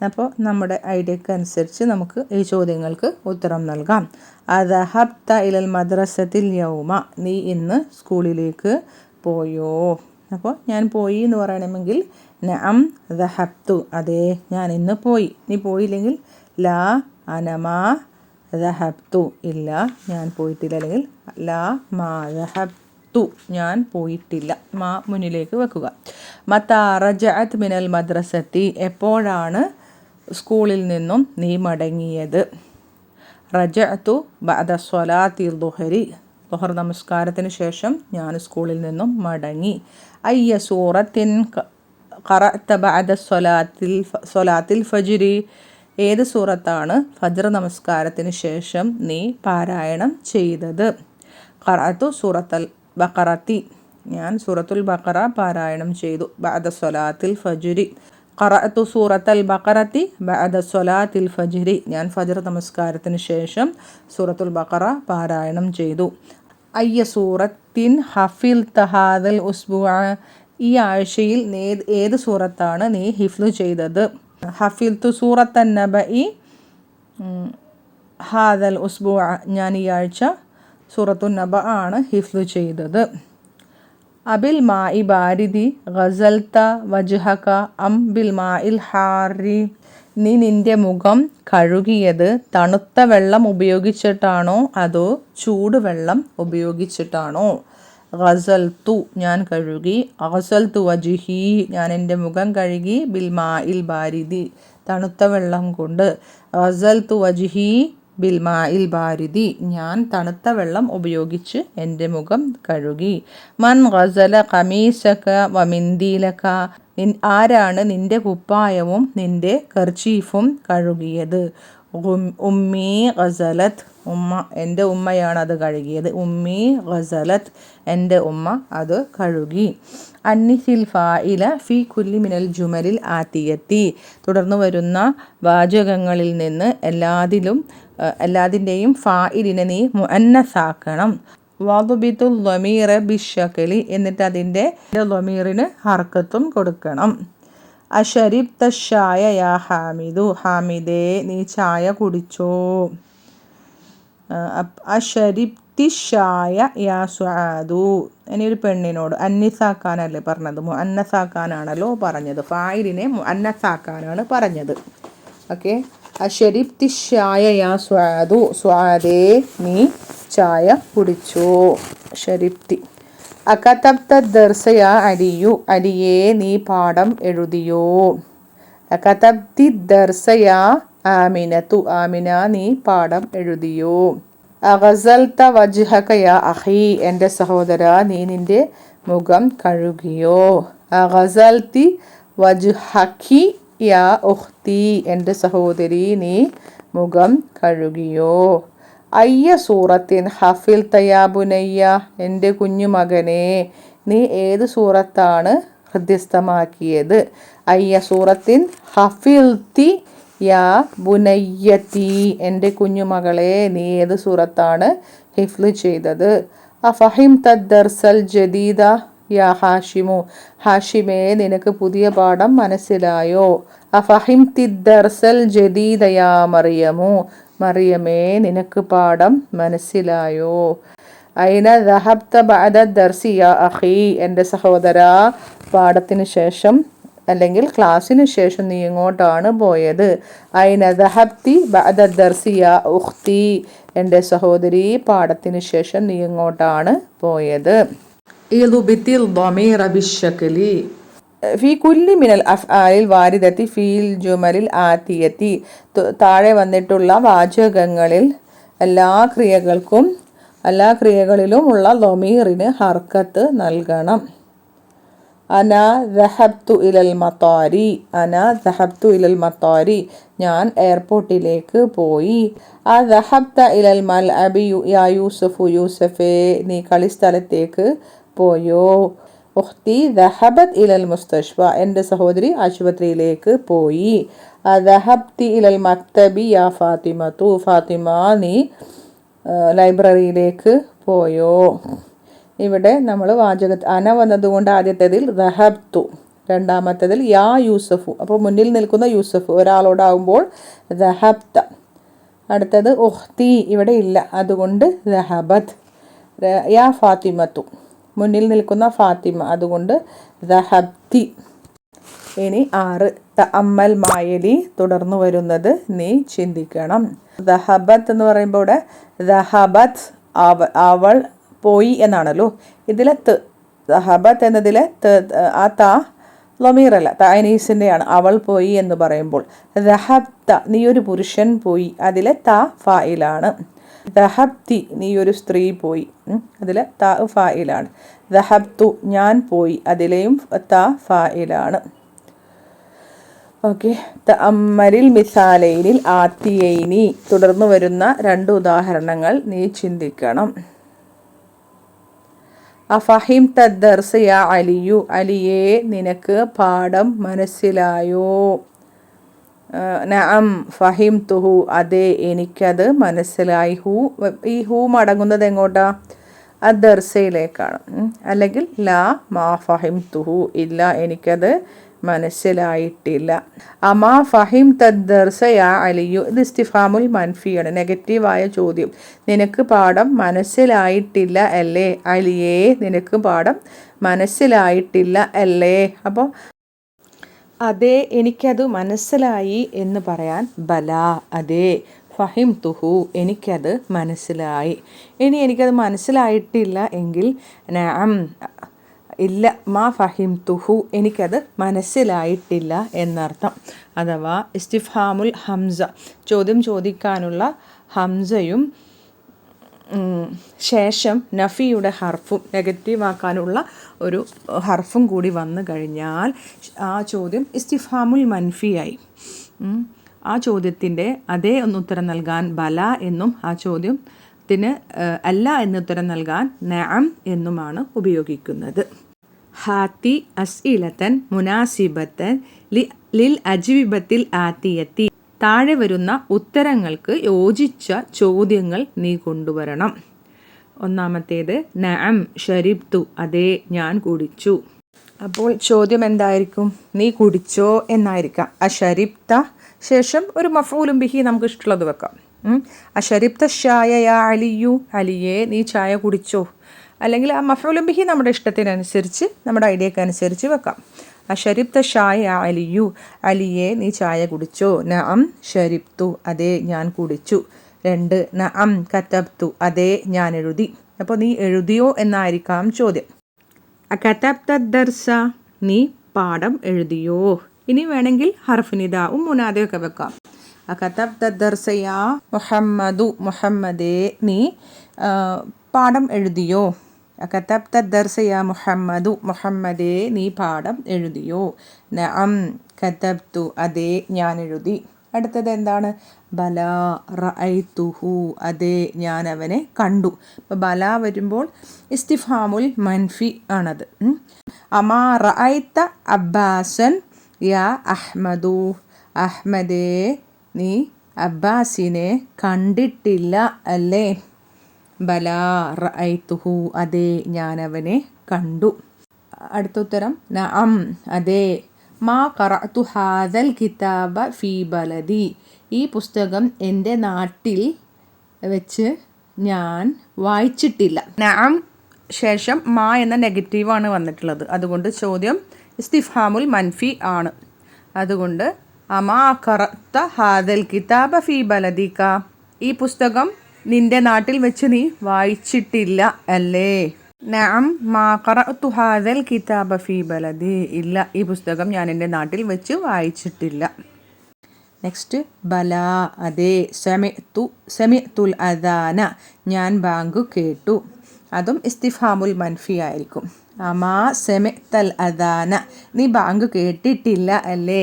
അപ്പോൾ നമ്മുടെ ഐഡിയക്ക് അനുസരിച്ച് നമുക്ക് ഈ ചോദ്യങ്ങൾക്ക് ഉത്തരം നൽകാം. അദഹബ്ത ഇലൽ മദ്രസത്തിൽ യൗമ. നീ ഇന്ന് സ്കൂളിലേക്ക് പോയോ? അപ്പോൾ ഞാൻ പോയി എന്ന് പറയണമെങ്കിൽ നഅം ദഹബ്തു. അതെ, ഞാൻ ഇന്ന് പോയി. നീ പോയില്ലെങ്കിൽ ലാ അനമാ ദഹബ്തു. ഇല്ല, ഞാൻ പോയിട്ടില്ല. അല്ലെങ്കിൽ ലാ മാ ദഹബ്തു, ഞാൻ പോയിട്ടില്ല. മാ മുന്നിലേക്ക് വെക്കുക. മതാ റജഅത് മിനൽ മദ്രസത്തി. എപ്പോഴാണ് സ്കൂളിൽ നിന്നും നീ മടങ്ങിയത്? റജഅതു ബഅദ സ്വലാത്തി ളുഹരി. ളുഹർ നമസ്കാരത്തിന് ശേഷം ഞാൻ സ്കൂളിൽ നിന്നും മടങ്ങി. അയ്യ സൂറത്തിൻ ഖറഅത ബഅദ സ്വലാത്തിൽ ഫജ്രി. ഏത് സൂറത്താണ് ഫജ്ർ നമസ്കാരത്തിന് ശേഷം നീ പാരായണം ചെയ്തത്? ഖറഅതു സൂറത്തുൽ ബഖറത്തി. ഞാൻ സൂറത്തുൽ ബഖറ പാരായണം ചെയ്തു. ബഅദ സ്വലാത്തിൽ ഫജ്രി. ഖറഅതു സൂറത്തുൽ ബഖറത്തി ബഅദ സ്വലാത്തിൽ ഫജ്രി. ഞാൻ ഫജ്ർ നമസ്കാരത്തിന് ശേഷം സൂറത്തുൽ ബഖറ പാരായണം ചെയ്തു. അയ്യ സൂറത്തിൻ ഹഫിൽത ഹാദൽ ഉസ്ബുഅ. ഈ ആഴ്ചയിൽ ഏത് സൂറത്താണ് നീ ഹിഫ്ല് ചെയ്തത്? ഹഫിൽതു സൂറത്തൻ നബഇ ഹാദൽ ഉസ്ബുഅ. ഞാൻ ഈ ആഴ്ച സൂറത്തുൻ നബ ആണ് ഹിഫ്ല് ചെയ്തത്. അബിൽ മാഇ ബാരിദി ഗസൽത വജ്ഹക അം ബിൽ മാഇൽ ഹാരി. നീ നിൻ്റെ മുഖം കഴുകിയത് തണുത്ത വെള്ളം ഉപയോഗിച്ചിട്ടാണോ അതോ ചൂടുവെള്ളം ഉപയോഗിച്ചിട്ടാണോ? ഗസൽതു, ഞാൻ കഴുകി. ഗസൽതു വജ്ഹി, ഞാൻ എൻ്റെ മുഖം കഴുകി. ബിൽ മാഇൽ ബാരിദി, തണുത്ത വെള്ളം കൊണ്ട്. ഗസൽതു വജ്ഹി ബിൽ മാഇൽ ബാരിദി, ഞാൻ തണുത്ത വെള്ളം ഉപയോഗിച്ച് എൻ്റെ മുഖം കഴുകി. മൻ ഗസല ഖമീസക വമിന്ദീലക. ആരാണ് നിൻ്റെ കുപ്പായവും നിൻ്റെ കർച്ചീഫും കഴുകിയത്? ഉമ്മി ഗസലത്ത്. ഉമ്മ, എൻ്റെ ഉമ്മയാണ് അത് കഴുകിയത്. ഉമ്മി ഗസലത്ത്, എൻ്റെ ഉമ്മ അത് കഴുകി. അന്നിസിൽ ഫായില ഫി കുല്ലി മിനൽ ജുമലിൽ ആത്തിയത്തി. തുടർന്ന് വരുന്ന വാചകങ്ങളിൽ നിന്ന് എല്ലാതിൻ്റെയും ഫായിലിനെ നീ മുഅന്നസാക്കണം. വദ്ബിത്തുൽ ളമീറ ബിശ്ശകലി. എന്നിട്ട് അതിൻ്റെ ളമീറിന് ഹർക്കത്തും കൊടുക്കണം. അശരിബ്ത ഷായ യാ ഹാമിദു. ഹാമിദേ, നീ ചായ കുടിച്ചോ? അശരിബ്തി ഷായ യാ സുആദു. ഇനി ഒരു പെണ്ണിനോട് അന്നിസാക്കാനല്ലേ പറഞ്ഞത്, മുഅന്നസാക്കാനാണല്ലോ പറഞ്ഞത്. ഫായിലിനെ മുഅന്നസാക്കാനാണ് പറഞ്ഞത്. ഓക്കെ. അശരിപ്തി ഷായ യാ സ്വാദു, സ്വാദേ നീ ചായ കുടിച്ചോ. ശരിപ്തി. അകതബ്ത ദർസ യാ അലിയു, അലിയേ നീ പാഠം എഴുതിയോ. അകതബ്തി ദർസ യാ ആമിനതു, ആമിന നീ പാഠം എഴുതിയോ. അഗസൽത വജ്ഹക യാ അഖി, എൻ്റെ സഹോദര നീ നിൻ്റെ മുഖം കഴുകിയോ. അഗസൽതി വജ്ഹക്കി യാ ഉഖ്തി, എൻ്റെ സഹോദരി നീ മുഖം കഴുകിയോ. അയ്യ സൂറത്തിൻ ഹഫിൽത യാ ബുനയ്യ, എൻ്റെ കുഞ്ഞുമകനെ നീ ഏത് സൂറത്താണ് ഹൃദ്യസ്ഥമാക്കിയത്. അയ്യ സൂറത്തിൻ ഹഫിൽതി യാ ബുനയ്യത്തി, എൻ്റെ കുഞ്ഞുമകളെ നീ ഏത് സൂറത്താണ് ഹിഫ്ല് ചെയ്തത്. അഫഹിംത ദർസൽ ജദീദ യാ ഹാഷിമു, ഹാഷിമേ നിനക്ക് പുതിയ പാഠം മനസ്സിലായോ. അഫഹിംതി ദർസൽ ജദീദ യാ മറിയമു, മറിയമേ നിനക്ക് പാഠം മനസ്സിലായോ. ഐന ദഹബ്ത ബഅദ ദർസി യാ അഖി, എൻ്റെ സഹോദര പാഠത്തിന് ശേഷം അല്ലെങ്കിൽ ക്ലാസ്സിന് ശേഷം നീ എങ്ങോട്ടാണ് പോയത്. ഐന ദഹബ്തി ബഅദ ദർസി യാ ഉഖ്തി, എൻ്റെ സഹോദരി പാഠത്തിന് ശേഷം നീ എങ്ങോട്ടാണ് പോയത്. ഇദ്ബിതിൽ ളമീറ ബിശ്ശക്ലി ഫി കുല്ലി മിനൽ അഫ്ആലിൽ വാരിദത്തി ഫീൽ ജുമലിൽ ആതിയത്തി, താഴെ വന്നിട്ടുള്ള വാചകങ്ങളിൽ എല്ലാ ക്രിയകളിലും ഉള്ള ളമീറിന് ഹർക്കത്ത് നൽകണം. അന ദഹബ്തു ഇലൽ മത്താരി, അന ദഹബ്തു ഇലൽ മത്താരി ഞാൻ എയർപോർട്ടിലേക്ക് പോയി. ആ ദഹബ്ത ഇലൽ മൽഅബി യാ യൂസഫു, യൂസഫേ നീ കളിസ്ഥലത്തേക്ക് പോയോ. ഉഖ്തി ദഹബത് ഇലൽ മുസ്തഷ്ഫ, എൻ്റെ സഹോദരി ആശുപത്രിയിലേക്ക് പോയി. ദഹബ്തി ഇലൽ മക്തബി യാ ഫാത്തിമതു, ഫാത്തിമ നീ ലൈബ്രറിയിലേക്ക് പോയോ. ഇവിടെ നമ്മൾ അന വന്നതുകൊണ്ട് ആദ്യത്തേതിൽ ദഹബ്തു, രണ്ടാമത്തേതിൽ യാ യൂസഫു, അപ്പോൾ മുന്നിൽ നിൽക്കുന്ന യൂസഫ് ഒരാളോടാകുമ്പോൾ ദഹബ്ത. അടുത്തത് ഉഖ്തി ഇവിടെ ഇല്ല, അതുകൊണ്ട് ദഹബത്. യാ ഫാത്തിമത്തു മുന്നിൽ നിൽക്കുന്ന ഫാത്തിമ, അതുകൊണ്ട് ദഹബ്തി. ഇനി 6 തഅമ്മൽ മായലി, തുടർന്നു വരുന്നത് നീ ചിന്തിക്കണം. ദഹബത്ത് എന്ന് പറയുമ്പോൾ ഇവിടെ ദഹബത്ത് അവൾ പോയി എന്നാണല്ലോ. ഇതിലെ ദഹബത്ത് എന്നതിലെ ആ താ ലമീറല്ല, തഅനീസിൻ്റെയാണ്. അവൾ പോയി എന്ന് പറയുമ്പോൾ ദഹബ്ത നീ ഒരു പുരുഷൻ പോയി, അതിലെ താ ഫായിലാണ്. ദഹബ്തി നീ ഒരു സ്ത്രീ പോയി, അതിലെ താ ഫായിലാണ്. ദഹബ്തു ഞാൻ പോയി, അതിലെയും താ ഫായിലാണ്. ഓക്കെ. തഅമ്മലിൽ മിസാലൈനിൽ ആത്തിയൈനി, തുടർന്നു വരുന്ന 2 ഉദാഹരണങ്ങൾ നീ ചിന്തിക്കണം. അഫഹിംത ദർസ യാ അലിയു, അലിയേ നിനക്ക് പാഠം മനസ്സിലായോ. നഅം ഫഹിംതുഹു, അതെ എനിക്കത് മനസ്സിലായി. ഈ ഹൂ മടങ്ങുന്നത് എങ്ങോട്ടാ? അദ്ദർസയിലേക്കാണ്. അല്ലെങ്കിൽ ലാ മാ ഫഹിംതുഹു, ഇല്ല എനിക്കത് മനസ്സിലായിട്ടില്ല. അമാ ഫഹിംത ദർസ യാ അലിയു, ഇത് ഇസ്തിഫാമുൽ മൻഫിയാണ്, നെഗറ്റീവായ ചോദ്യം. നിനക്ക് പാഠം മനസ്സിലായിട്ടില്ല അല്ലേ. അലിയേ നിനക്ക് പാഠം മനസ്സിലായിട്ടില്ല അല്ലേ. അപ്പോൾ അതെ എനിക്കത് മനസ്സിലായി എന്ന് പറയാൻ ബല, അതെ. ഫഹിംതുഹു എനിക്കത് മനസ്സിലായി. ഇനി എനിക്കത് മനസ്സിലായിട്ടില്ല എങ്കിൽ നഅം ഇല്ല, മാ ഫഹിംതുഹു എനിക്കത് മനസ്സിലായിട്ടില്ല എന്നർത്ഥം. അഥവാ ഇസ്തിഫാമുൽ ഹംസ, ചോദ്യം ചോദിക്കാനുള്ള ഹംസയും ശേഷം നഫിയുടെ ഹർഫും, നെഗറ്റീവാക്കാനുള്ള ഒരു ഹർഫും കൂടി വന്നു കഴിഞ്ഞാൽ ആ ചോദ്യം ഇസ്തിഫാമുൽ മൻഫിയായി. ആ ചോദ്യത്തിൻ്റെ അതേ എന്നുത്തരം നൽകാൻ ബല എന്നും, ആ ചോദ്യത്തിന് അല്ല എന്നുത്തരം നൽകാൻ നഅം എന്നുമാണ് ഉപയോഗിക്കുന്നത്. ഹാത്തി അസ്ഇലതൻ മുനാസിബത്തൻ ലിൽ അജ്വിബത്തിൽ ആത്തിയത്തി, താഴെ വരുന്ന ഉത്തരങ്ങൾക്ക് യോജിച്ച ചോദ്യങ്ങൾ നീ കൊണ്ടുവരണം. ഒന്നാമത്തേത് നഅം ശരിബ്തു, അതെ ഞാൻ കുടിച്ചു. അപ്പോൾ ചോദ്യം എന്തായിരിക്കും? നീ കുടിച്ചോ എന്നായിരിക്കാം. അശരിബ്ത ശേഷം ഒരു മഫ്ഊലും ബിഹി നമുക്ക് ഇഷ്ടമുള്ളത് വെക്കാം. അശരിബ്ത ഷായ യാ അലിയു, അലിയേ നീ ചായ കുടിച്ചോ. അല്ലെങ്കിൽ ആ മഫ്ഊലും ബിഹി നമ്മുടെ ഇഷ്ടത്തിനനുസരിച്ച്, നമ്മുടെ ഐഡിയക്ക് അനുസരിച്ച് വെക്കാം. അഷരിബ്ത ഷായ അലിയു, അലിയെ നീ ചായ കുടിച്ചോ? നഅം ഷരിബ്തു, അതെ ഞാൻ കുടിച്ചു. 2 നഅം കതബ്തു, അതെ ഞാൻ എഴുതി. അപ്പോൾ നീ എഴുതിയോ എന്നായിരിക്കാം ചോദ്യം. അകതബ്ത ദർസ, നീ പാഠം എഴുതിയോ? ഇനി വേണമെങ്കിൽ ഹർഫ് നിദാവും മുനാദയൊക്കെ വെക്കാം. അകതബ്ത ദർസ യാ മുഹമ്മദു, മുഹമ്മദേ നീ പാഠം എഴുതിയോ? അകതബ്ത ദർസ യാ മുഹമ്മദു, മുഹമ്മദേ നീ പാഠം എഴുതിയോ? നഅം കതബ്തു, അതെ ഞാൻ എഴുതി. അടുത്തത് എന്താണ്? ബല റഅയ്തുഹു, അതെ ഞാൻ അവനെ കണ്ടു. അപ്പോൾ ബല വരുമ്പോൾ ഇസ്തിഫാമുൽ മൻഫി ആണത്. അമാ റഅയ്ത അബ്ബാസൻ യാ അഹ്മദു, അഹ്മദേ നീ അബ്ബാസിനെ കണ്ടിട്ടില്ല അല്ലേ? ബല റഅയ്തുഹു, അതെ ഞാൻ അവനെ കണ്ടു. അടുത്ത ഉത്തരം നഅം, അതെ. മാ ഖറഅതു ഹാദൽ കിതാബ ഫീ ബലദി, ഈ പുസ്തകം എൻ്റെ നാട്ടിൽ വെച്ച് ഞാൻ വായിച്ചിട്ടില്ല. നഅം ശേഷം മാ എന്ന നെഗറ്റീവാണ് വന്നിട്ടുള്ളത്. അതുകൊണ്ട് ചോദ്യം ഇസ്തിഫാമുൽ മൻഫി ആണ്. അതുകൊണ്ട് അമാ ഖറഅത ഹാദൽ കിതാബ ഫീ ബലദിക, ഈ പുസ്തകം നിന്റെ നാട്ടിൽ വെച്ച് നീ വായിച്ചിട്ടില്ല അല്ലേ? നഅം മാ ഖറഅതു ഹാദൽ കിതാബ ഫീ ബലദി, ഇല്ല ഈ പുസ്തകം ഞാൻ എൻ്റെ നാട്ടിൽ വെച്ച് വായിച്ചിട്ടില്ല. നെക്സ്റ്റ് ബല, അതെ. സമിഅ്തുൽ അദാന, ഞാൻ ബാങ്ക് കേട്ടു. അതും ഇസ്തിഫാമുൽ മൻഫി ആയിരിക്കും. അമാ സമിഅ്തൽ അദാന, നീ ബാങ്ക് കേട്ടിട്ടില്ല അല്ലേ?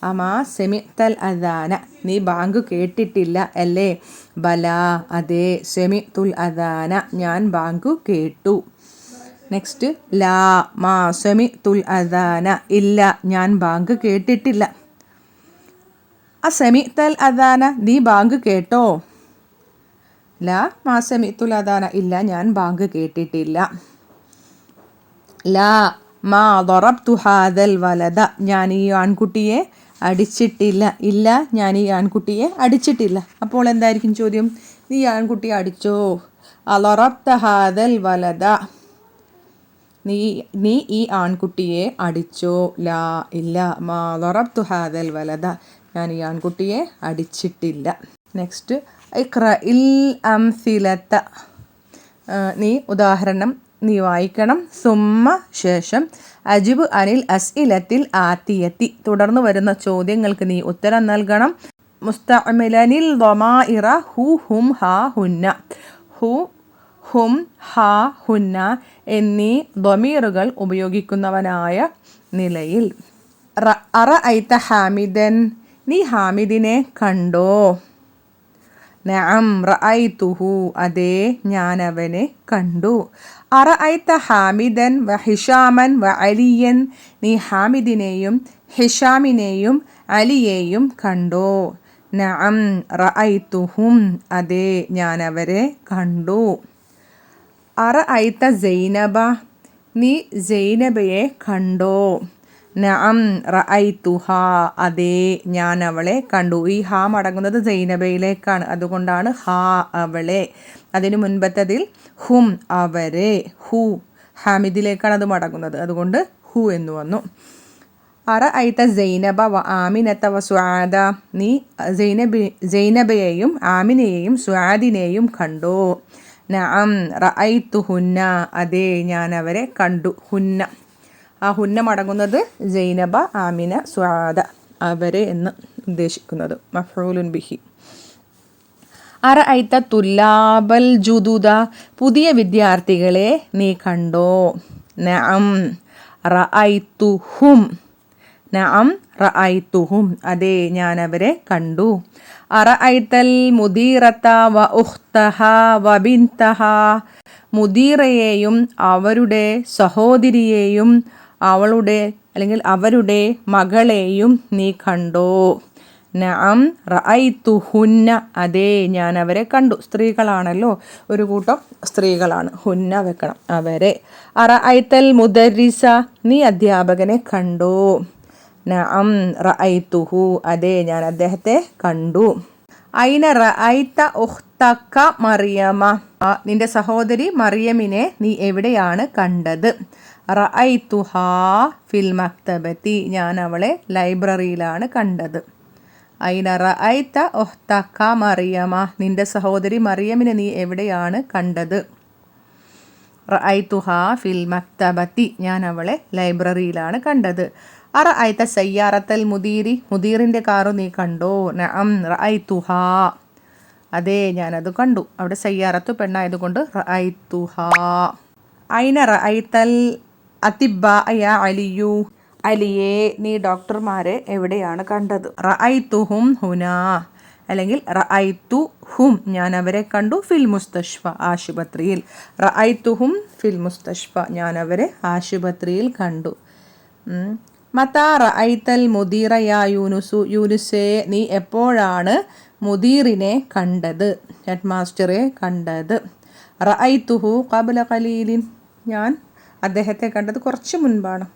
അമാ സമിഅ്തൽ അദാന, നീ ബാങ്ക് കേട്ടിട്ടില്ല അല്ലേ? ബല, അതെ. സമിഅ്തുൽ അദാന, ഞാൻ ബാങ്ക് കേട്ടു. നെക്സ്റ്റ് ലാ മാ സമിഅ്തുൽ അദാന, ഇല്ല ഞാൻ ബാങ്ക് കേട്ടിട്ടില്ല. അസമിഅ്തൽ അദാന, നീ ബാങ്ക് കേട്ടോ? ലാ മാ സമിഅ്തുൽ അദാന, ഇല്ല ഞാൻ ബാങ്ക് കേട്ടിട്ടില്ല. ലാ മാ ദറബ്തു ഹാദൽ വലദ, ഞാൻ ഈ ആൺകുട്ടിയെ അടിച്ചിട്ടില്ല. ഇല്ല ഞാൻ ഈ ആൺകുട്ടിയെ അടിച്ചിട്ടില്ല. അപ്പോൾ എന്തായിരിക്കും ചോദ്യം? നീ ആൺകുട്ടിയെ അടിച്ചോ? അലറബ്ത ഹാദൽ വലദ, നീ ഈ ആൺകുട്ടിയെ അടിച്ചോ? ലാ ഇല്ല. മാ ദറബ്തു ഹാദൽ വലദ, ഞാൻ ഈ ആൺകുട്ടിയെ അടിച്ചിട്ടില്ല. നെക്സ്റ്റ് ഇഖ്റഇൽ അംസിലത, നീ ഉദാഹരണം നീ വായിക്കണം. സുമ്മ ശേഷം അജിബ് അനിൽ അസ്ഇലത്തിൽ ആത്തിയത്തി, തുടർന്ന് വരുന്ന ചോദ്യങ്ങൾക്ക് നീ ഉത്തരം നൽകണം. മുസ്തഅമിലനിൽ ദമാഇറ ഹു ഹും ഹാ ഹുന്ന, ഹു ഹും ഹാ ഹുന്ന എന്നീ ദമീറുകൾ ഉപയോഗിക്കുന്നവനായ നിലയിൽ. അറഅയ്ത ഹാമിദൻ, നീ ഹാമിദിനെ കണ്ടോ? നഅം റഅയ്തുഹു, അതെ ഞാൻ അവനെ കണ്ടു. അറഅയ്ത ഹാമിദൻ വ ഹിഷാമൻ വ അലിയൻ, നീ ഹാമിദിനെയും ഹിഷാമിനെയും അലിയെയും കണ്ടോ? നഅം റഅയ്തുഹും, അതെ ഞാൻ അവരെ കണ്ടു. അറഅയ്ത സൈനബ, നീ സൈനബയെ കണ്ടോ? നഅം റഅയ്തുഹ, അതെ ഞാൻ അവളെ കണ്ടു. ഈ ഹാ മടങ്ങുന്നത് സൈനബയിലേക്കാണ്, അതുകൊണ്ടാണ് ഹാ അവളെ. അതിന് മുൻപത്തതിൽ ഹും അവരെ, ഹു ഹാമിദിലേക്കാണ് അത് മടങ്ങുന്നത്, അതുകൊണ്ട് ഹു എന്ന് വന്നു. അറഅയ്ത സൈനബ വ ആമിനത വ സുആദ, നീ സൈനബയെയും ആമിനയെയും സുആദിനെയും കണ്ടോ? നഅം റഅയ്തുഹുന്ന, അതെ ഞാൻ അവരെ കണ്ടു. ഹുന്ന, ആ ഹുന്ന മടങ്ങുന്നത് സൈനബ ആമിന സുആദ അവരെ എന്ന് ഉദ്ദേശിക്കുന്നത് മഫ്ഊലുൻ ബിഹി. അറഅയ്ത തുല്ലാബൽ ജുദുദ, പുതിയ വിദ്യാർത്ഥികളെ നീ കണ്ടോ? നഅം റഅയ്തുഹും, നഅം റഅയ്തുഹും, അതെ ഞാൻ അവരെ കണ്ടു. അറഅയ്തൽ മുദീറത വ ഉഖ്തഹ വ ബിൻതഹ, മുദീറയെയും അവരുടെ സഹോദരിയെയും അവളുടെ അല്ലെങ്കിൽ അവരുടെ മകളെയും നീ കണ്ടോ? നഅം റഅയ്തുഹുന്ന, അതെ ഞാൻ അവരെ കണ്ടു. സ്ത്രീകളാണല്ലോ, ഒരു കൂട്ടം സ്ത്രീകളാണ്, ഹുന്ന വെക്കണം അവരെ. അറഅയ്തൽ മുദർരിസ, നീ അധ്യാപകനെ കണ്ടോ? നഅം റഅയ്തുഹു, അതെ ഞാൻ അദ്ദേഹത്തെ കണ്ടു. ഐന റഅയ്ത ഉഖ്തക മറിയമ, നിന്റെ സഹോദരി മറിയമിനെ നീ എവിടെയാണ് കണ്ടത്? റഅയ്തുഹാ ഫിൽ മക്തബത്തി, ഞാൻ അവളെ ലൈബ്രറിയിലാണ് കണ്ടത്. ഐന റഅയ്ത ഉഖ്തക മറിയമ, നിന്റെ സഹോദരി മറിയമിനെ നീ എവിടെയാണ് കണ്ടത്? റഅയ്തുഹാ ഫിൽ മക്തബത്തി, ഞാൻ അവളെ ലൈബ്രറിയിലാണ് കണ്ടത്. അറഅയ്ത സയ്യാറത്തൽ മുദീരി, മുദീറിൻ്റെ കാറ് നീ കണ്ടോ? നഅം റഅയ്തുഹാ, അതെ ഞാനത് കണ്ടു. അവിടെ സയ്യാറത്ത് പെണ്ണായതുകൊണ്ട് റഅയ്തുഹാ. ഐന റഅയ്തൽ അതിബ്ബാ യാ അലിയു, അലിയെ നീ ഡോക്ടർമാരെ എവിടെയാണ് കണ്ടത്? റഅയ്തുഹും ഹുനാ, അല്ലെങ്കിൽ റഅയ്തുഹും, ഞാൻ അവരെ കണ്ടു ഫിൽ മുസ്തഷ്ഫ, ആശുപത്രിയിൽ. റഅയ്തുഹും ഫിൽ മുസ്തഷ്ഫ, ഞാൻ അവരെ ആശുപത്രിയിൽ കണ്ടു. മതാ റഅയ്തൽ മുദീറ യാ യൂനുസു, യൂനുസേ നീ എപ്പോഴാണ് മുദീറിനെ കണ്ടത്, ഹെഡ് മാസ്റ്ററെ കണ്ടത്? റഅയ്തുഹു ഖബ്ല ഖലീലിൻ, ഞാൻ അദ്ദേഹത്തെ കണ്ടത് കുറച്ച് മുൻപാണ്.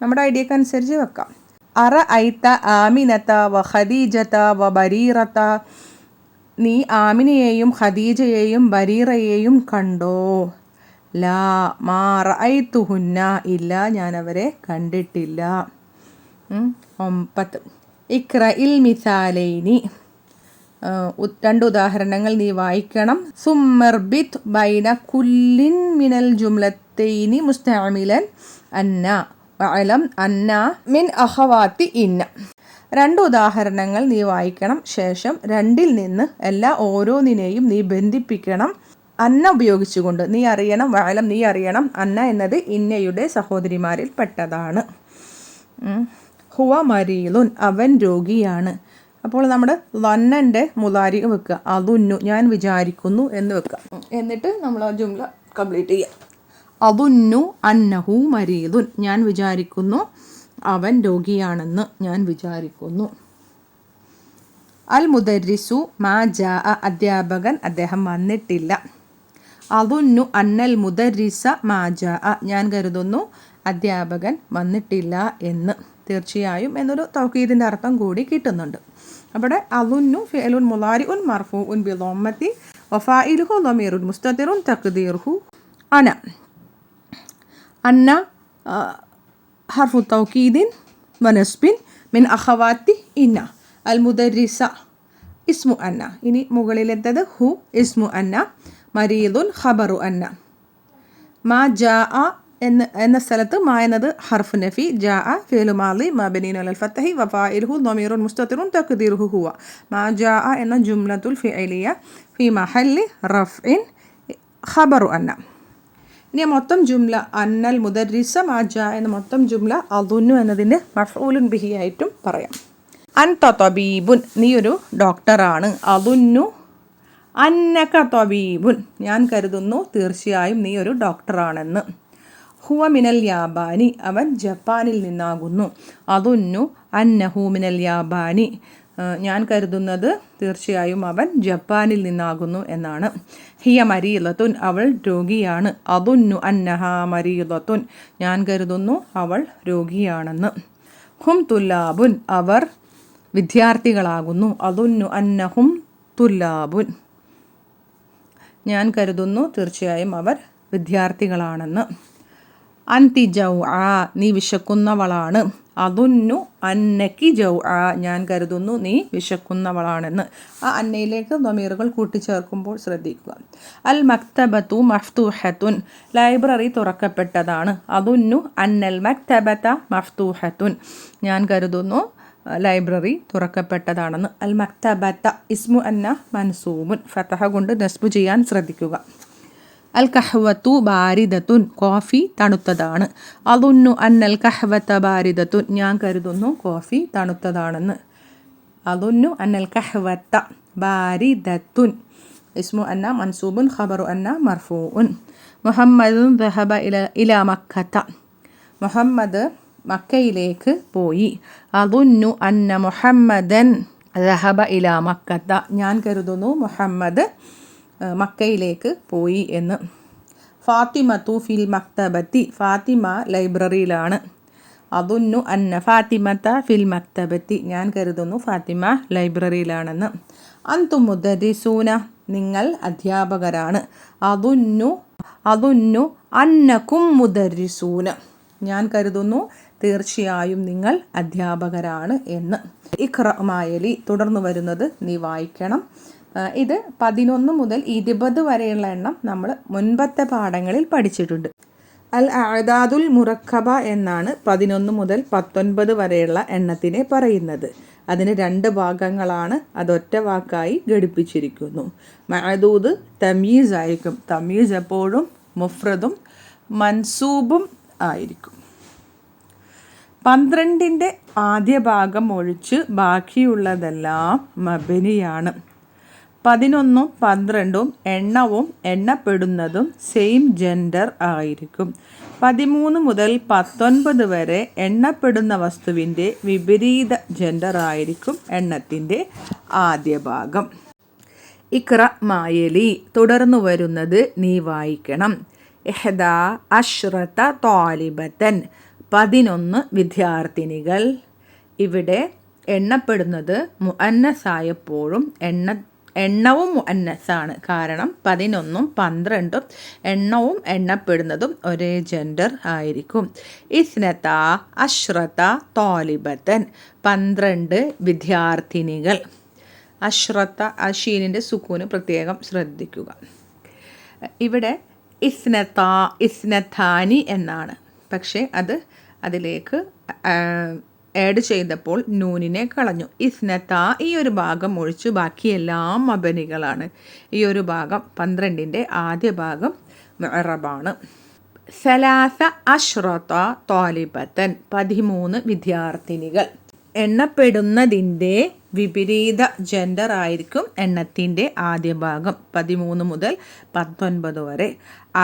നമ്മുടെ ഐഡിയക്ക് അനുസരിച്ച് വെക്കാം. അറഅയ്ത ആമിനത വ ഖദീജത വ ബരീറത, നീ ആമിനയെയും ഖദീജയെയും ബരീറയെയും കണ്ടോ? ലാ മാ റഅയ്തുഹുന്ന, ഇല്ല ഞാൻ അവരെ കണ്ടിട്ടില്ല. 9 ഇഖ്റഇൽ മിസാലൈനി, രണ്ട് ഉദാഹരണങ്ങൾ നീ വായിക്കണം. സുമ്മർബിത് ബൈന കുല്ലിൻ മിനൽ ജുംലത്തൈനി മുസ്തഅമിലൻ അന്ന വഅലം അന്ന മിൻ അഖവാത്തി ഇന്ന. രണ്ട് ഉദാഹരണങ്ങൾ നീ വായിക്കണം. ശേഷം രണ്ടിൽ നിന്ന് ഓരോന്നിനെയും നീ ബന്ധിപ്പിക്കണം അന്ന ഉപയോഗിച്ചുകൊണ്ട്. നീ അറിയണം, വഅലം നീ അറിയണം, അന്ന എന്നത് ഇന്നയുടെ സഹോദരിമാരിൽ പെട്ടതാണ്. ഹുവ മരീലുൻ, അവൻ രോഗിയാണ്. അപ്പോൾ നമ്മുടെ ലന്നൻ്റെ മുലാരി വെക്കുക, അതുന്നു ഞാൻ വിചാരിക്കുന്നു എന്ന് വെക്കുക. എന്നിട്ട് നമ്മൾ ആ ജുംല കംപ്ലീറ്റ് ചെയ്യുക. അതുന്നു അന്നഹു മരീലുൻ, ഞാൻ വിചാരിക്കുന്നു അവൻ രോഗിയാണെന്ന് ഞാൻ വിചാരിക്കുന്നു. അൽ മുദരിസു മാ ജാ, അധ്യാപകൻ അദ്ദേഹം വന്നിട്ടില്ല. അതുന്നു അന്നൽ മുദരിസ മാ ജാ, ഞാൻ കരുതുന്നു അധ്യാപകൻ വന്നിട്ടില്ല എന്ന്. തീർച്ചയായും എന്നൊരു തൗക്കീദിൻ്റെ അർത്ഥം കൂടി കിട്ടുന്നുണ്ട്. അവിടെ അതുന്നു ഫിഅലുൻ മുളാരിഉൻ മർഫൂഉൻ ബി ദമ്മത്തി വഫാഇലുഹു ളമീറുൻ മുസ്തതിറുൻ തഖ്ദീറുഹു അന. അന്ന ഹർഫു തൗക്കീദിൻ വനസ്ബിൻ മിൻ അഖവാത്തി ഇന്ന. അൽ മുദരിസ ഇസ്മു അന്ന. ഇനി മുകളിലെത്തത് ഹു ഇസ്മു അന്ന, മരീദുൻ ഖബറു അന്ന. മാ ജാ എന്ന സ്ഥലത്ത് മാ എന്നത് ഹർഫ് നഫി, ജാ ഫിഅലു മാളി മബ്നിയുൻ അലൽ ഫത്ഹി വഫാഇലുഹു ളമീറുൻ മുസ്തതിറുൻ തഖ്ദീറുഹു ഹുവ. മാ ജാ എന്ന ജുംലത്തുൽ ഫിഅലിയ ഫി മഹല്ലി റഫ്ഇൻ ഖബറു അന്ന. ഇനി മൊത്തം ജുംല അന്നൽ മുദരിസ മാ ജാ എന്ന മൊത്തം ജുംല അദുന്നു എന്നതിൻ്റെ മഫ്ഊലുൻ ബിഹി ആയിട്ടും പറയാം. അൻത തബീബുൻ, നീ ഒരു ഡോക്ടറാണ്. അദുന്നു അന്നക തബീബുൻ, ഞാൻ കരുതുന്നു തീർച്ചയായും നീ ഒരു ഡോക്ടറാണെന്ന്. ഹുവ മിനൽ യാബാനി, അവൻ ജപ്പാനിൽ നിന്നാകുന്നു. അദുന്നു അന്നഹു മിനൽ യാബാനി, ഞാൻ കരുതുന്നത് തീർച്ചയായും അവൻ ജപ്പാനിൽ നിന്നാകുന്നു എന്നാണ്. ഹിയ മരീലത്തുൻ, അവൾ രോഗിയാണ്. അദുന്നു അന്നഹ മരീലത്തുൻ, ഞാൻ കരുതുന്നു അവൾ രോഗിയാണെന്ന്. ഹും തുല്ലാബുൻ, അവർ വിദ്യാർത്ഥികളാകുന്നു. അദുന്നു അന്നഹും തുല്ലാബുൻ, ഞാൻ കരുതുന്നു തീർച്ചയായും അവർ വിദ്യാർത്ഥികളാണെന്ന്. അൻതി ജൗആ, നീ വിശക്കുന്നവളാണ്. അദുന്നു അന്നക്കി ജൗആ, ഞാൻ കരുതുന്നു നീ വിശക്കുന്നവളാണെന്ന്. ആ അന്നയിലേക്ക് ളമീറുകൾ കൂട്ടിച്ചേർക്കുമ്പോൾ ശ്രദ്ധിക്കുക. അൽ മക്തബത്തു മഫ്തൂഹത്തുൻ, ലൈബ്രറി തുറക്കപ്പെട്ടതാണ്. അദുന്നു അന്നൽ മക്തബത മഫ്തൂഹത്തുൻ, ഞാൻ കരുതുന്നു ലൈബ്രറി തുറക്കപ്പെട്ടതാണെന്ന്. അൽ മക്തബത ഇസ്മു അന്ന മൻസൂബുൻ, ഫതഹ കൊണ്ട് നസ്ബ് ചെയ്യാൻ ശ്രദ്ധിക്കുക. അൽ കഹ്വത്തു ബാരിദത്തുൻ, കോഫി തണുത്തതാണ്. അദുന്നു അന്നൽ കഹ്വത ബാരിദത്തുൻ, ഞാൻ കരുതുന്നു കോഫി തണുത്തതാണെന്ന്. അദുന്നു അന്നൽ കഹ്വത ബാരിദത്തുൻ ഇസ്മു അന്ന മൻസൂബുൻ ഖബറു അന്ന മർഫൂഉൻ. മുഹമ്മദുൻ ദഹബ ഇലാ മക്കത, മുഹമ്മദ് മക്കയിലേക്ക് പോയി. അദുന്നു അന്ന മുഹമ്മദൻ ദഹബ ഇലാ മക്കത, ഞാൻ കരുതുന്നു മുഹമ്മദ് മക്കയിലേക്ക് പോയി എന്ന്. ഫാത്തിമത്തു ഫിൽ മക്തബത്തി, ഫാത്തിമ ലൈബ്രറിയിലാണ്. അദുന്നു അന്ന ഫാത്തിമത ഫിൽ മക്തബത്തി, ഞാൻ കരുതുന്നു ഫാത്തിമ ലൈബ്രറിയിലാണെന്ന്. അന്തും മുദരിസൂന, നിങ്ങൾ അധ്യാപകരാണ്. അതുന്നു അന്നക്കും മുദരിസൂന, ഞാൻ കരുതുന്നു തീർച്ചയായും നിങ്ങൾ അധ്യാപകരാണ് എന്ന്. ഇഖ്റ മായലി, തുടർന്ന് വരുന്നത് നീ വായിക്കണം. ഇത് 11 മുതൽ 20 വരെയുള്ള എണ്ണം നമ്മൾ മുൻപത്തെ പാഠങ്ങളിൽ പഠിച്ചിട്ടുണ്ട്. അൽ അഅദാദുൽ മുറക്കബ എന്നാണ് 11 മുതൽ 19 വരെയുള്ള എണ്ണത്തിനെ പറയുന്നത്. അതിന് 2 ഭാഗങ്ങളാണ്, അതൊറ്റ വാക്കായി ഘടിപ്പിച്ചിരിക്കുന്നു. മഅദൂദ് തമീസ് ആയിരിക്കും. തമീസ് എപ്പോഴും മുഫ്രദും മൻസൂബും ആയിരിക്കും. 12ൻ്റെ ആദ്യ ഭാഗം ഒഴിച്ച് ബാക്കിയുള്ളതെല്ലാം മബനിയാണ്. 11ഉം 12ഉം എണ്ണവും എണ്ണപ്പെടുന്നതും സെയിം ജെൻഡർ ആയിരിക്കും. 13 മുതൽ 19 വരെ എണ്ണപ്പെടുന്ന വസ്തുവിൻ്റെ വിപരീത ജെൻഡർ ആയിരിക്കും എണ്ണത്തിൻ്റെ ആദ്യ ഭാഗം. ഇഖ്റ മായലി, തുടർന്നു വരുന്നത് നീ വായിക്കണം. ഇഹ്ദാ അശ്റത ത്വാലിബത്തൻ, 11 വിദ്യാർത്ഥിനികൾ. ഇവിടെ എണ്ണപ്പെടുന്നത് മുഅന്നസായപ്പോഴും എണ്ണവും മുഅന്നസാണ്. കാരണം 11ഉം 12ഉം എണ്ണവും എണ്ണപ്പെടുന്നതും ഒരേ ജെൻഡർ ആയിരിക്കും. ഇസ്നതാ അശ്റത ത്വാലിബത്തൻ, 12 വിദ്യാർത്ഥിനികൾ. അശ്റത, അഷീനിൻ്റെ സുക്കൂന് പ്രത്യേകം ശ്രദ്ധിക്കുക. ഇവിടെ ഇസ്നഥാനി എന്നാണ്, പക്ഷേ അതിലേക്ക് ആഡ് ചെയ്തപ്പോൾ നൂനിനെ കളഞ്ഞു. ഇസ്നത, ഈ ഒരു ഭാഗം ഒഴിച്ച് ബാക്കിയെല്ലാം മബനികളാണ്. ഈ ഒരു ഭാഗം 12ൻ്റെ ആദ്യ ഭാഗം മുഅറബാണ്. സലാസ അശ്റത ത്വാലിബത്തൻ, 13 വിദ്യാർത്ഥിനികൾ. എണ്ണപ്പെടുന്നതിൻ്റെ വിപരീത ജെൻഡർ ആയിരിക്കും എണ്ണത്തിൻ്റെ ആദ്യ ഭാഗം 13 മുതൽ 19 വരെ.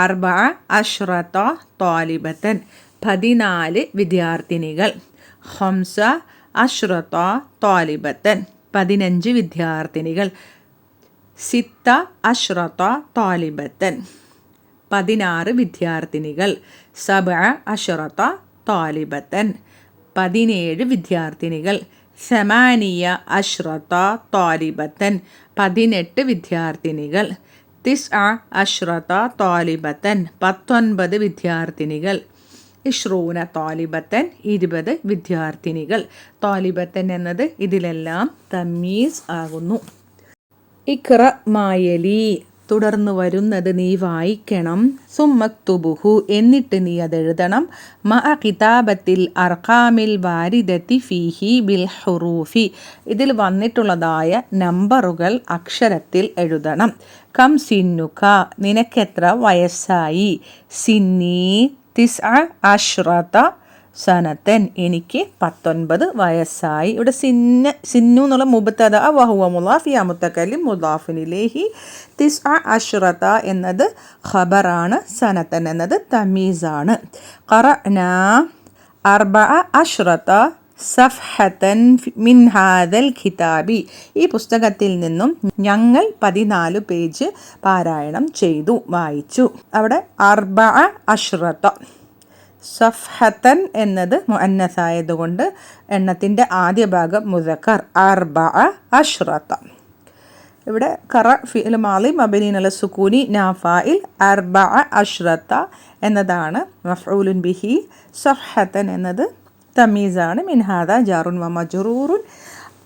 അർബഅ അശ്റത ത്വാലിബത്തൻ, 14 വിദ്യാർത്ഥിനികൾ. ഖംസ അശ്റത ത്വാലിബത്തൻ, 15 വിദ്യാർത്ഥിനികൾ. സിത്ത അശ്റത ത്വാലിബത്തൻ, 16 വിദ്യാർത്ഥിനികൾ. സബഅ അശ്റത ത്വാലിബത്തൻ, 17 വിദ്യാർത്ഥിനികൾ. സമാനിയ അശ്റത ത്വാലിബത്തൻ, 18 വിദ്യാർത്ഥിനികൾ. തിസ്അ അശ്റത ത്വാലിബത്തൻ, 19 വിദ്യാർത്ഥിനികൾ. ഇഷ്റൂന ത്വാലിബത്തൻ, 20 വിദ്യാർത്ഥിനികൾ. ത്വാലിബത്തൻ എന്നത് ഇതിലെല്ലാം തമീസ് ആകുന്നു. ഇഖ്റ മായലി, തുടർന്ന് വരുന്നത് നീ വായിക്കണം. സുമ്മക്തുബുഹു, എന്നിട്ട് നീ അതെഴുതണം. മഅ കിതാബത്തിൽ അർഖാമിൽ വാരിദത്തി ഫീഹി ബിൽ ഹുറൂഫി, ഇതിൽ വന്നിട്ടുള്ളതായ നമ്പറുകൾ അക്ഷരത്തിൽ എഴുതണം. കം സിന്നുക, നിനക്കെത്ര വയസ്സായി? സിന്നി തിസ്അ അശ്റത സനത്തൻ, എനിക്ക് 19 വയസ്സായി. ഇവിടെ സിന്നു എന്നുള്ള മുബ്തദ വഹുവ മുളാഫ് യാ മുത്തകല്ലിം മുളാഫുൻ ഇലൈഹി. തിസ്അ അശ്റത എന്നത് ഖബറാണ്, സനത്തൻ എന്നത് തമീസാണ്. ഖറഅനാ അർബഅ അശ്റത സഫ്ഹതൻ മിൻ ഹാദൽ കിതാബി, ഈ പുസ്തകത്തിൽ നിന്നും ഞങ്ങൾ 14 പേജ് പാരായണം ചെയ്തു, വായിച്ചു. അവിടെ അർബഅ അശ്റത, സഫ്ഹതൻ എന്നത് മുഅന്നസായതുകൊണ്ട് എണ്ണത്തിൻ്റെ ആദ്യ ഭാഗം മുദക്കർ. അർബഅ അശ്റത. ഇവിടെ ഖറ ഫിഅൽ മാളി മബ്നിൻ അല സുകൂനി നാഫായിൽ. അർബഅ അശ്റത എന്നതാണ് മഫ്ഊലുൻ ബിഹി. സഫ്ഹതൻ എന്നത് തമീസാണ്. മിൻ ഹാദാ ജാറുൻ വ മജ്റൂറുൻ.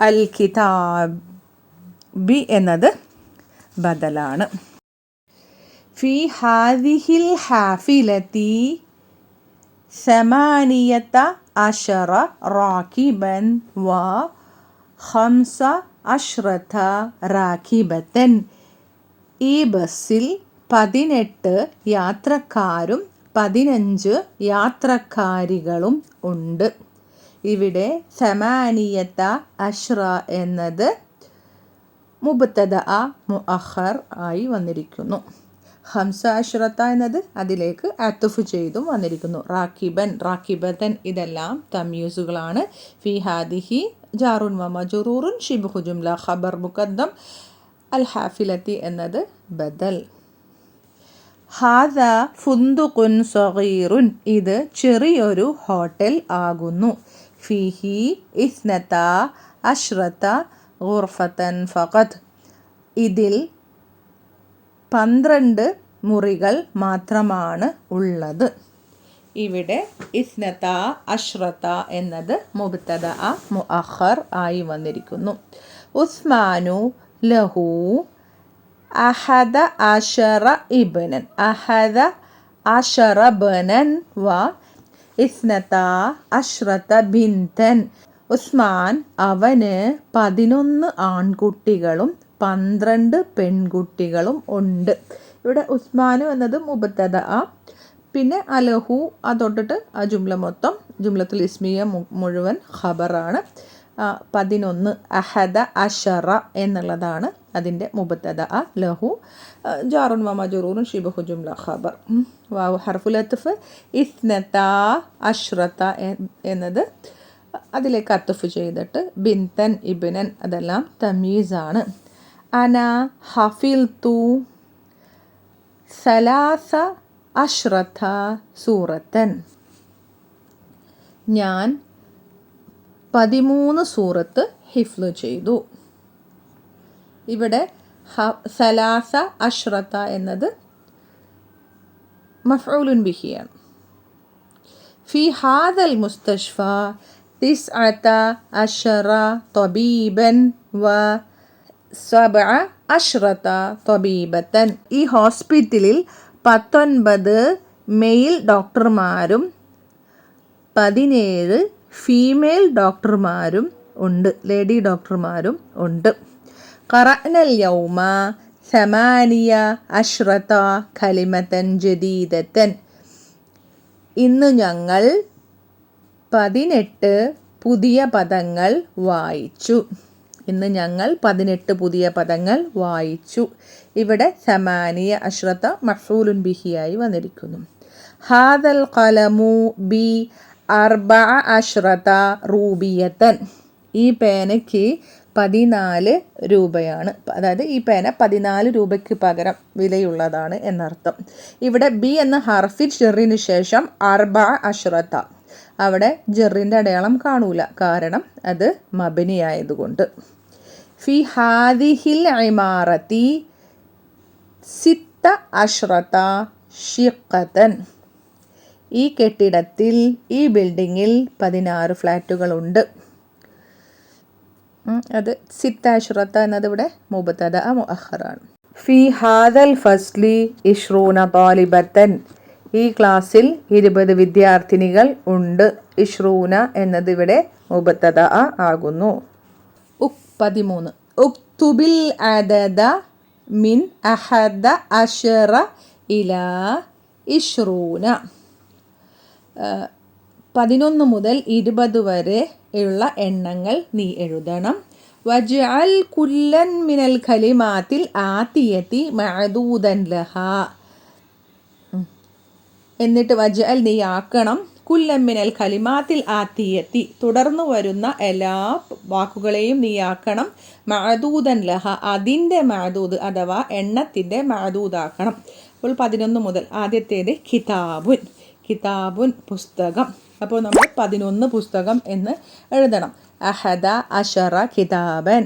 അൽ കിതാബി എന്നത് ബദലാണ്. ഫി ഹാദിഹിൽ ഹാഫിലതി 18 റാകിബൻ വ 15 റാകിബത്തൻ, ഈ ബസ്സിൽ 18 യാത്രക്കാരും 15 യാത്രക്കാരികളും ഉണ്ട്. ഇവിടെ 18 എന്നത് മുബ്തദ മുഅഖർ ആയി വന്നിരിക്കുന്നു. 15 എന്നത് അതിലേക്ക് അത്ഫ് ചെയ്തും വന്നിരിക്കുന്നു. റാക്കിബൻ, റാക്കിബത്തൻ ഇതെല്ലാം തമീസുകളാണ്. ഫി ഹാദിഹി ജാറുൻ വ മജ്റൂറുൻ ശിബ്ഹു ജുംല ഖബർ മുഖദ്ദം. അൽ ഹാഫിലത്തി എന്നത് ബദൽ. ഹാദ ഫുന്ദുഖുൻ സഗീറുൻ, ഇത് ചെറിയൊരു ഹോട്ടൽ ആകുന്നു. ഫീഹി 12 ഗുർഫത്തൻ ഫഖത്ത്, ഇതിൽ 12 മുറികൾ മാത്രമാണ് ഉള്ളത്. ഇവിടെ ഇസ്നത അഷ്റത എന്നത് മുബ്തദ മുഅഖർ ആയി വന്നിരിക്കുന്നു. ഉസ്മാനു ലഹു അഹദ അശറ ഇബ്നൻ. അഹദ അശറ ബനൻ വ ഇസ്നത അഷ്റത ബിൻതൻ. ഉസ്മാൻ അവന് 11 ആൺകുട്ടികളും 12 പെൺകുട്ടികളും ഉണ്ട്. ഇവിടെ ഉസ്മാനു എന്നത് മുബ്തദ, പിന്നെ അലഹു തൊട്ടിട്ട് ആ ജുംല മൊത്തം ജുംലത്തുൽ ഇസ്മിയ മുഴുവൻ ഖബറാണ്. 11 അഹദ അശറ എന്നുള്ളതാണ് അതിൻ്റെ മുബ്തദ. ലഹു ജാറുൻ വ മജ്റൂറുൻ ശിബഹു ജുംല ഖബർ. വാവ് ഹർഫുൽ അത്ഫ്. ഇസ്നത അഷ്റത എന്നത് അതിലേക്ക് അത്ഫ് ചെയ്തിട്ട് ബിൻതൻ ഇബ്നൻ അതെല്ലാം തമീസാണ്. അന ഹഫിൽതു സലാസ അഷ്റത സൂറത്തൻ. ഞാൻ 13 സൂറത്ത് ഹിഫ്ള് ചെയ്തു. ഇവിടെ സലാസ അഷ്റത എന്നത് മഫ്ഊലുൻ ബിഹിയാണ്. ഫി ഹാദൽ മുസ്തഷ്ഫ 19 തബീബൻ വ 17 തബീബത്തൻ. ഈ ഹോസ്പിറ്റലിൽ 19 മെയിൽ ഡോക്ടർമാരും 17 ഫീമെയിൽ ഡോക്ടർമാരും ഉണ്ട്, ലേഡി ഡോക്ടർമാരും ഉണ്ട്. ഖറഅനൽ യൗമ 18 കലിമത്തൻ ജദീദത്തൻ. ഇന്ന് ഞങ്ങൾ 18 പുതിയ പദങ്ങൾ വായിച്ചു. ഇന്ന് ഞങ്ങൾ 18 പുതിയ പദങ്ങൾ വായിച്ചു. ഇവിടെ 18 മഫ്ഊലുൻ ബിഹിയായി വന്നിരിക്കുന്നു. ഹാദൽ ഖലമു ബി 14 റൂബിയത്തൻ. ഈ പേനയ്ക്ക് 14 രൂപയാണ്. അതായത് ഈ പേന 14 രൂപയ്ക്ക് പകരം വിലയുള്ളതാണ് എന്നർത്ഥം. ഇവിടെ ബി എന്ന ഹർഫിൽ ജെറിന് ശേഷം 14. അവിടെ ജെറിൻ്റെ അടയാളം കാണൂല, കാരണം അത് മബനി ആയതുകൊണ്ട്. ഫി ഹാദിഹിൽ ഇമാറത്തി 16 ഷിഖത്തൻ. ഈ കെട്ടിടത്തിൽ, ഈ ബിൽഡിങ്ങിൽ 16 ഫ്ലാറ്റുകളുണ്ട്. അത് 16 എന്നത് ഇവിടെ മുബ്തദ മുഅഖറാണ്. ഫി ഹാദൽ ഫസ്ലി 20 താലിബത്തൻ. ഈ ക്ലാസ്സിൽ 20 വിദ്യാർത്ഥിനികൾ ഉണ്ട്. 20 എന്നത് ഇവിടെ മുബ്തദ ആകുന്നു. 13 ഉക്തുബിൽ അദദ മിൻ 11 ഇലാ 20. 11 മുതൽ 20 വരെ ഉള്ള എണ്ണങ്ങൾ നീ എഴുതണം. വജ്അൽ കുല്ലൻ മിനൽ കലിമാത്തിൽ ആതിയതി മഅദൂദൻ ലഹാ. എന്നിട്ട് വജ്അൽ നീ ആക്കണം, കുല്ലൻ മിനൽ കലിമാത്തിൽ ആതിയതി തുടർന്നു വരുന്ന എല്ലാ വാക്കുകളെയും നീ ആക്കണം, മഅദൂദൻ ലഹ അതിൻ്റെ മഅദൂദ് അഥവാ എണ്ണത്തിൻ്റെ മഅദൂദാക്കണം. അപ്പോൾ 11 മുതൽ ആദ്യത്തേത് കിതാബുൻ. കിതാബുൻ പുസ്തകം. അപ്പോൾ നമ്മൾ 11 പുസ്തകം എന്ന് എഴുതണം. 11 കിതാബൻ,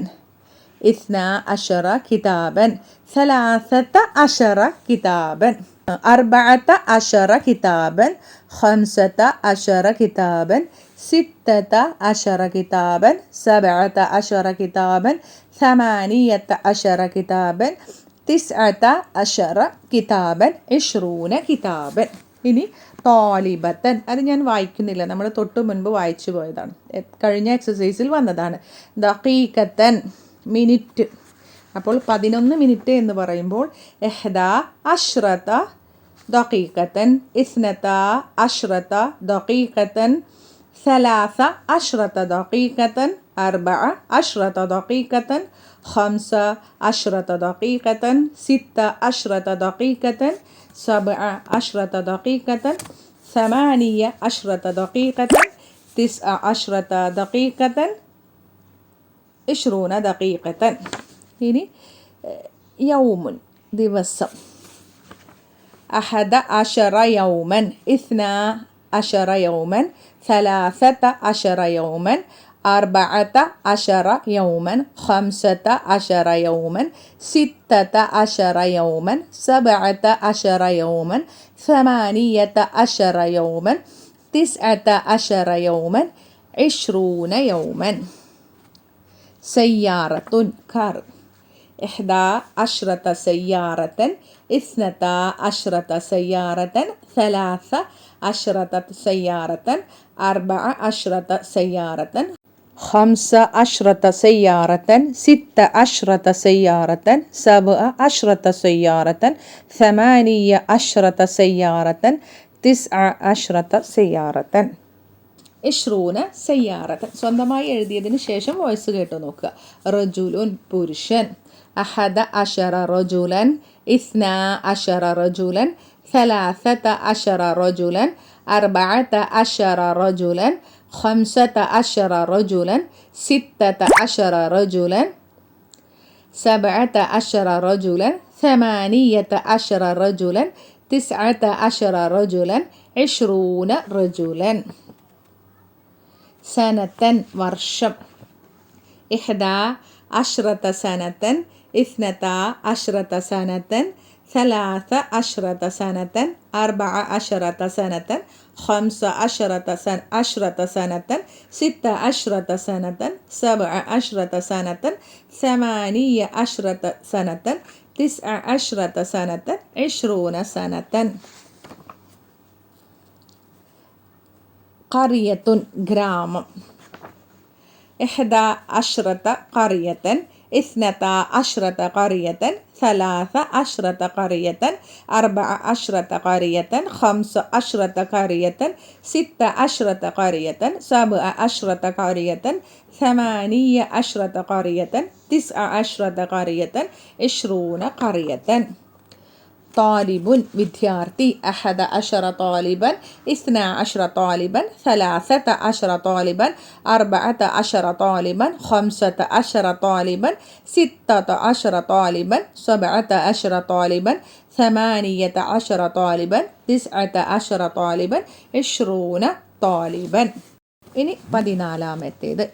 12 കിതാബൻ, 13 കിതാബൻ, 14 കിതാബൻ, 15 കിതാബൻ, 16 കിതാബൻ, 17 കിതാബൻ, 18 കിതാബൻ, 19 കിതാബൻ, 20 കിതാബൻ. ഇനി താലിബത്തൻ, അത് ഞാൻ വായിക്കുന്നില്ല, നമ്മൾ തൊട്ട് മുൻപ് വായിച്ചു പോയതാണ്, കഴിഞ്ഞ എക്സസൈസിൽ വന്നതാണ്. ദഖീഖത്തൻ മിനിറ്റ്. അപ്പോൾ 11 മിനിറ്റ് എന്ന് പറയുമ്പോൾ 11 ദഖീഖത്തൻ, 12 ദഖീഖത്തൻ, 13 ദഖീഖത്തൻ, 14 ദഖീഖത്തൻ, 15 ദഖീഖത്തൻ, 16 ദഖീഖത്തൻ, 17 دقيقة، 18 دقيقة، 19 دقيقة، 20 دقيقة. ഇനി യൗമുൻ ദിവസം. 11 يوما، 12 يوما، 13 يوما، 14 يوما 15 يوما 16 يوما 17 يوما 18 يوما 19 يوما 20 يوما. سيارة كار 11 سيارة 12 سيارة 13 سيارة 14 سيارة 15 سيارة 16 سيارة 17 سيارة 18 سيارة 19 سيارة. 20 സയ്യാറത്തൻ സ്വന്തമായി എഴുതിയതിന് ശേഷം വോയിസ് കേട്ടു നോക്കുക. റജുലുൻ പുരുഷൻ, 11 റജുലൻ 12 റജുലൻ 13 റജുലൻ 14 റജുലൻ 15 رجلا 16 رجلا 17 رجلا 18 رجلا 19 رجلا 20 رجلا. سنة വർഷം 11 سنة 12 سنة 13 سنة 14 سنة 15 سنة 16 سنة 17 سنة 18 سنة 19 سنة 20 سنة. قرية ഗ്രാമം 11 قرية 12 قرية 13 قرية 14 قرية 15 قرية 16 قرية 17 قرية 18 قرية 19 قرية 20 قرية. طالب വിദ്യാർത്ഥി 11 طالبا 12 طالبا 13 طالبا 14 طالبا 15 طالبا 16 طالبا 17 طالبا 18 طالبا 19 طالبا 20 طالبا. ഇനി 14-ാമത്തേത്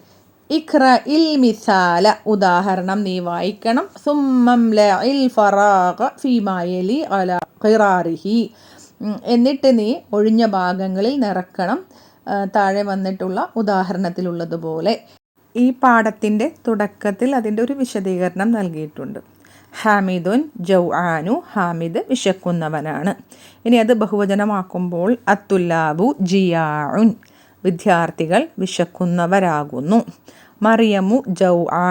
ഇഖ്റഇൽ മിസാല ഉദാഹരണം നീ വായിക്കണം. സുമ്മംലഇൽ ഫറാഗ ഫീമാ യലി അലാ ഖിറാരിഹി എന്നിട്ട് നീ ഒഴിഞ്ഞ ഭാഗങ്ങളിൽ നിറക്കണം താഴെ വന്നിട്ടുള്ള ഉദാഹരണത്തിലുള്ളതുപോലെ. ഈ പാഠത്തിൻ്റെ തുടക്കത്തിൽ അതിൻ്റെ ഒരു വിശദീകരണം നൽകിയിട്ടുണ്ട്. ഹാമിദുൻ ജൗആനു ഹാമിദ് വിശക്കുന്നവനാണ്. ഇനി അത് ബഹുവചനമാക്കുമ്പോൾ അത്തുല്ലാബു ജിയാഉൻ വിദ്യാർത്ഥികൾ വിശക്കുന്നവരാകുന്നു. മറിയമു ജൗആ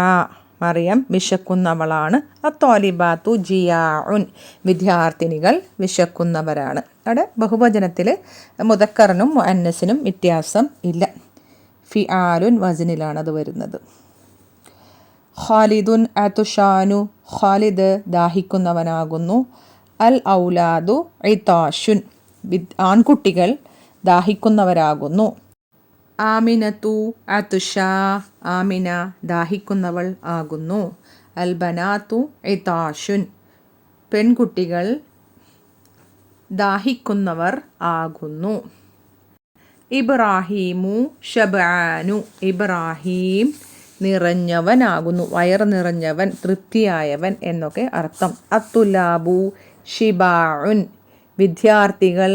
മറിയം വിശക്കുന്നവളാണ്. അത്വാലിബാത്തു ജിയാഉൻ വിദ്യാർത്ഥിനികൾ വിശക്കുന്നവരാണ്. അവിടെ ബഹുവചനത്തിൽ മുദക്കറിനും മുഅന്നസിനും വ്യത്യാസം ഇല്ല. ഫിആലുൻ വസ്നിലാണ് അത് വരുന്നത്. ഖാലിദുൻ അതുഷാനു ഖാലിദ് ദാഹിക്കുന്നവനാകുന്നു. അൽ ഔലാദു ഇതാഷുൻ ആൺകുട്ടികൾ ദാഹിക്കുന്നവരാകുന്നു. ആമിനത്തു അതുഷ ആമിന ദാഹിക്കുന്നവൾ ആകുന്നു. അൽ ബനാത്തു ഇതാഷുൻ പെൺകുട്ടികൾ ദാഹിക്കുന്നവർ ആകുന്നു. ഇബ്രാഹീമു ഷബആനു ഇബ്രാഹീം നിറഞ്ഞവനാകുന്നു, വയർ നിറഞ്ഞവൻ, തൃപ്തിയായവൻ എന്നൊക്കെ അർത്ഥം. അത്തുലാബു ഷിബാഉൻ വിദ്യാർത്ഥികൾ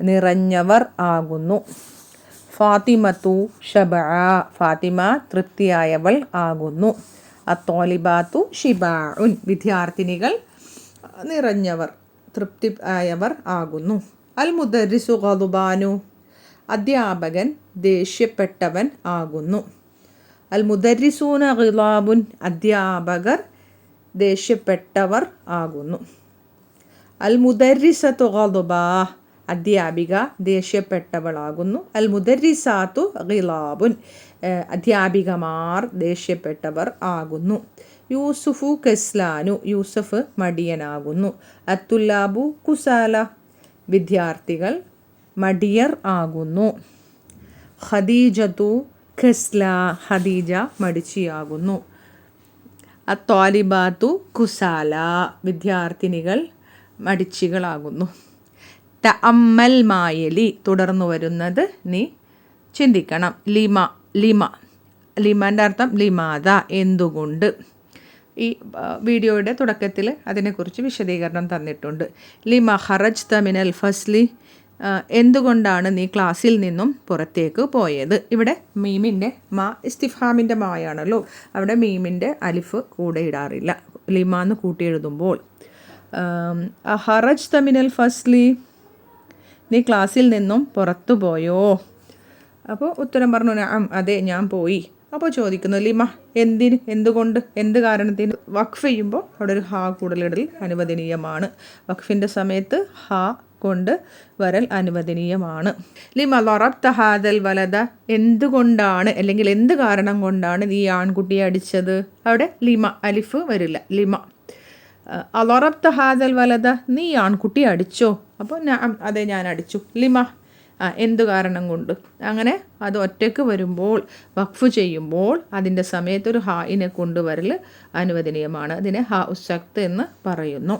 നിറഞ്ഞവർ ആകുന്നു. ഫാത്തിമത്തു ഷബആ ഫാത്തിമ തൃപ്തിയായവൾ ആകുന്നു. അത്വാലിബാത്തു ഷിബാഉൻ വിദ്യാർത്ഥിനികൾ നിറഞ്ഞവർ, തൃപ്തിയായവർ ആകുന്നു. അൽ മുദർരിസു ഗളുബാനു അധ്യാപകൻ ദേഷ്യപ്പെട്ടവൻ ആകുന്നു. അൽ മുദർരിസൂന ഗിളാബുൻ അധ്യാപകർ ദേഷ്യപ്പെട്ടവർ ആകുന്നു. അൽ മുദർരിസത്തു ഗളുബാ അധ്യാപിക ദേഷ്യപ്പെട്ടവളാകുന്നു. അൽ മുദർരിസാത്തു ഗിളാബുൻ അധ്യാപികമാർ ദേഷ്യപ്പെട്ടവർ ആകുന്നു. യൂസുഫു കസ്ലാനു യൂസഫ് മടിയനാകുന്നു. അത്തുല്ലാബു കുസാല വിദ്യാർത്ഥികൾ മടിയർ ആകുന്നു. ഖദീജത്തു ഖസ്ല ഖദീജ മടിച്ചിയാകുന്നു. അത്വാലിബാത്തു കുസാല വിദ്യാർത്ഥിനികൾ മടിച്ചികളാകുന്നു. തഅമ്മൽ മായലി തുടർന്നു വരുന്നത് നീ ചിന്തിക്കണം. ലിമ ലിമാൻ്റെ അർത്ഥം ലിമാദ, എന്തുകൊണ്ട്. ഈ വീഡിയോയുടെ തുടക്കത്തിൽ അതിനെക്കുറിച്ച് വിശദീകരണം തന്നിട്ടുണ്ട്. ലിമ ഖറജ്ത മിനൽ ഫസ്ലി, എന്തുകൊണ്ടാണ് നീ ക്ലാസ്സിൽ നിന്നും പുറത്തേക്ക് പോയത്. ഇവിടെ മീമിൻ്റെ മാ ഇസ്തിഫാമിൻ്റെ മായാണല്ലോ, അവിടെ മീമിൻ്റെ അലിഫ് കൂടെ ഇടാറില്ല. ലിമ എന്ന് കൂട്ടി എഴുതുമ്പോൾ ഖറജ്ത മിനൽ ഫസ്ലി, നീ ക്ലാസ്സിൽ നിന്നും പുറത്തു പോയോ. അപ്പോൾ ഉത്തരം പറഞ്ഞു നഅം, അതെ ഞാൻ പോയി. അപ്പോൾ ചോദിക്കുന്നു ലിമ, എന്തിന്, എന്തുകൊണ്ട്, എന്ത് കാരണത്തിന്. വഖഫ് ചെയ്യുമ്പോൾ അവിടെ ഒരു ഹാ കൂടുതലിടൽ അനുവദനീയമാണ്. വഖഫിൻ്റെ സമയത്ത് ഹാ കൊണ്ട് വരൽ അനുവദനീയമാണ്. ലിമ ലറബ്ത ഹാദൽ വലദ, എന്തുകൊണ്ടാണ് അല്ലെങ്കിൽ എന്ത് കാരണം കൊണ്ടാണ് നീ ആൺകുട്ടിയെ അടിച്ചത്. അവിടെ ലിമ അലിഫ് വരില്ല, ലിമ. ലറബ്ത ഹാദൽ വലദ, നീ ആൺകുട്ടിയെ അടിച്ചോ. അപ്പോൾ അതെ ഞാൻ അടിച്ചു. ലിമ, എന്തു കാരണം കൊണ്ട്. അങ്ങനെ അത് ഒറ്റയ്ക്ക് വരുമ്പോൾ വഖഫ് ചെയ്യുമ്പോൾ അതിൻ്റെ സമയത്തൊരു ഹായിനെ കൊണ്ടുവരൽ അനുവദനീയമാണ്. അതിനെ ഹാ ഉസ്സക്ത് എന്ന് പറയുന്നു.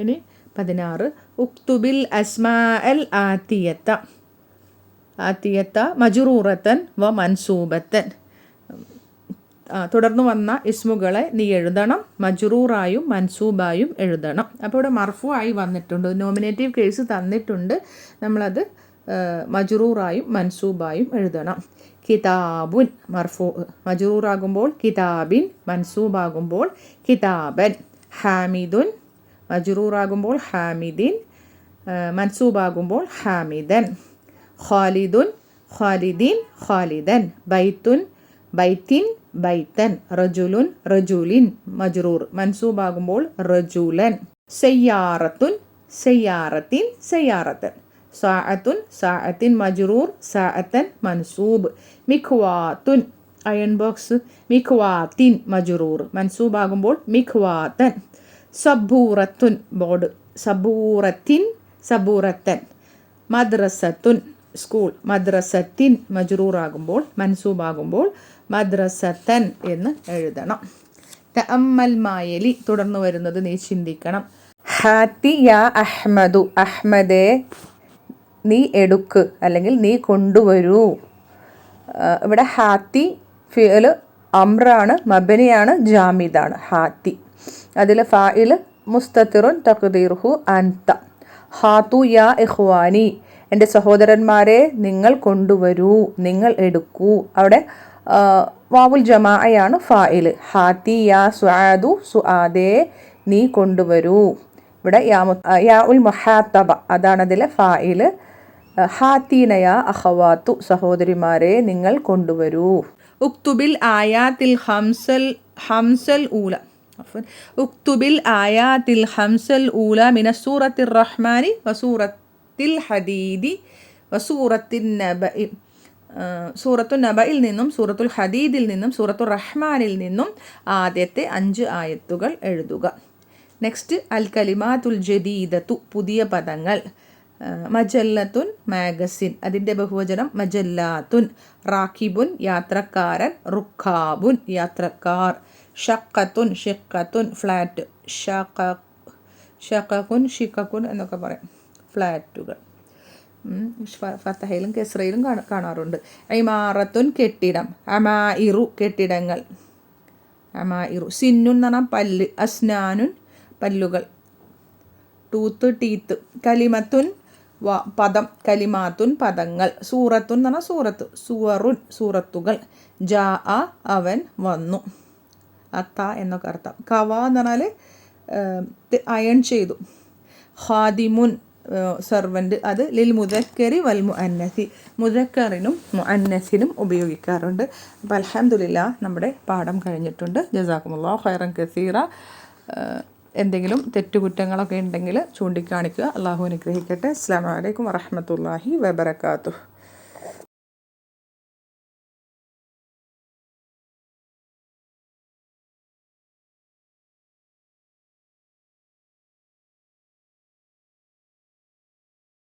ഇനി 16 ഉക്തുബിൽ അസ്മാ അൽ ആത്തിയത്ത. ആത്തിയത്ത മജ്റൂറത്തൻ വ മൻസൂബത്തൻ, തുടർന്ന് വന്ന ഇസ്മുകളെ നീ എഴുതണം, മജ്റൂറായും മൻസൂബായും എഴുതണം. അപ്പോൾ ഇവിടെ മർഫു ആയി വന്നിട്ടുണ്ട്, നോമിനേറ്റീവ് കേസ് തന്നിട്ടുണ്ട്, നമ്മളത് മജ്റൂറായും മൻസൂബായും എഴുതണം. കിതാബുൻ മർഫു, മജ്റൂറാകുമ്പോൾ കിതാബിൻ, മൻസൂബാകുമ്പോൾ കിതാബൻ. ഹാമിദുൻ മജ്റൂറാകുമ്പോൾ ഹാമിദിൻ, മൻസൂബാകുമ്പോൾ ഹാമിദൻ. ഖാലിദുൻ ഖാലിദിൻ ഖാലിദൻ. ബൈത്തുൻ ബൈത്തിൻ ബൈത്തൻ. റജുലുൻ റജുലിൻ മജ്റൂർ, മൻസൂബാകുമ്പോൾ റജുലൻ. സയ്യാറത്തുൻ സയ്യാറത്തിൻ സയ്യാറത്തൻ. സാഅത്തുൻ സാഅത്തിൻ മജ്റൂർ, സാഅത്തൻ മൻസൂബ്. മിഖ്വാത്തുൻ അയൺ ബോക്സ്, മിഖ്വാത്തിൻ മജ്റൂർ, മൻസൂബാകുമ്പോൾ മിഖ്വാത്തൻ. സബൂറത്തുൻ ബോർഡ്, സബൂറത്തിൻ സബൂറത്തൻ. മദ്രസത്തുൻ സ്കൂൾ, മദ്രസത്തിൻ മജ്റൂറാകുമ്പോൾ മൻസൂബാകുമ്പോൾ മദ്രസത്തൻ എന്ന് എഴുതണം. തഅമ്മൽ മായലി, തുടർന്ന് വരുന്നത് നീ ചിന്തിക്കണം. ഹാത്തി യാ അഹ്മദു, അഹ്മദേ നീ എടുക്ക് അല്ലെങ്കിൽ നീ കൊണ്ടുവരൂ. ഇവിടെ ഹാത്തി ഫിഅൽ അംറാണ്, മബനിയാണ്, ജാമിദാണ്. ഹാത്തി അതിൽ ഫാഇൽ മുസ്തതിറുൻ തഖ്ദീറുഹു അൻത. ഹാതു യാ ഇഖ്വാനി, എൻ്റെ സഹോദരന്മാരെ നിങ്ങൾ കൊണ്ടുവരൂ, നിങ്ങൾ എടുക്കൂ. അവിടെ വാവുൽ ജമാഅയാണ് ഫാഇൽ. ഹാത്തി യാ സുആദു, സുആദേ നീ കൊണ്ടുവരൂ. ഇവിടെ യാ ഉൽ മുഹാത്തബ അതാണ് അതിലെ ഫാഇൽ. ഹാത്തീന യാ അഖവാത്തു, സഹോദരിമാരെ നിങ്ങൾ കൊണ്ടുവരൂ. ഉക്തുബിൽ ആയാത്തിൽ ഹംസൽ ഊല, ഉക്തുബിൽ ആയാത്തിൽ ഹംസൽ ഊല മിനസ്സൂറത്തിർ റഹ്മാനി വസൂറത്തിൽ ഹദീദി വസൂറത്തിൻ നബഇ. സൂറത്തുൽ നബയിൽ നിന്നും സൂറത്തുൽ ഹദീദിൽ നിന്നും സൂറത്തുൽ റഹ്മാനിൽ നിന്നും ആദ്യത്തെ 5 ആയത്തുകൾ എഴുതുക. നെക്സ്റ്റ് അൽ കലിമാത്തുൽ ജദീദത്തു, പുതിയ പദങ്ങൾ. മജല്ലത്തുൻ മാഗസിൻ, അതിൻ്റെ ബഹുവചനം മജല്ലാത്തുൻ. റാക്കിബുൻ യാത്രക്കാരൻ, റുക്കാബുൻ യാത്രക്കാർ. ഷക്കത്തുൻ ഷിക്കത്തുൻ ഫ്ലാറ്റ്, ഷക്കക്കുൻ ഷിക്കക്കുൻ എന്നൊക്കെ പറയും, ഫ്ലാറ്റുകൾ. ഫത്തഹയിലും കെസ്രയിലും കാണാറുണ്ട്. ഇമാറത്തുൻ കെട്ടിടം. അമാഇറു കെട്ടിടങ്ങൾ, അമാഇറു. സിന്നുൻ എന്ന് പറഞ്ഞാൽ പല്ല്, അസ്നാനുൻ പല്ലുകൾ, ടൂത്ത് ടീത്ത്. കലിമത്തുൻ പദം, കലിമാത്തുൻ പദങ്ങൾ. സൂറത്തുൻ എന്ന് പറഞ്ഞാൽ സൂറത്ത്, സുവറുൻ സൂറത്തുകൾ. ജാ അ അവൻ വന്നു, അത്ത എന്നൊക്കെ അർത്ഥം. കവ എന്ന് പറഞ്ഞാൽ അയൺ ചെയ്തു. ഖാദിമുൻ സെർവൻ്റ്, അത് ലിൽ മുദക്കരി വൽ മുഅന്നസി, മുദക്കറിനും മുഅന്നസിനും ഉപയോഗിക്കാറുണ്ട്. അപ്പോൾ അൽഹംദുലില്ലാഹ് നമ്മുടെ പാഠം കഴിഞ്ഞിട്ടുണ്ട്. ജസാക്കുമുല്ലാഹു ഖൈറൻ കസീറ. എന്തെങ്കിലും തെറ്റുകുറ്റങ്ങളൊക്കെ ഉണ്ടെങ്കിൽ ചൂണ്ടിക്കാണിക്കുക. അള്ളാഹു അനുഗ്രഹിക്കട്ടെ. അസ്സലാമു അലൈക്കും വറഹ്മത്തുള്ളാഹി വബറകാതുഹു.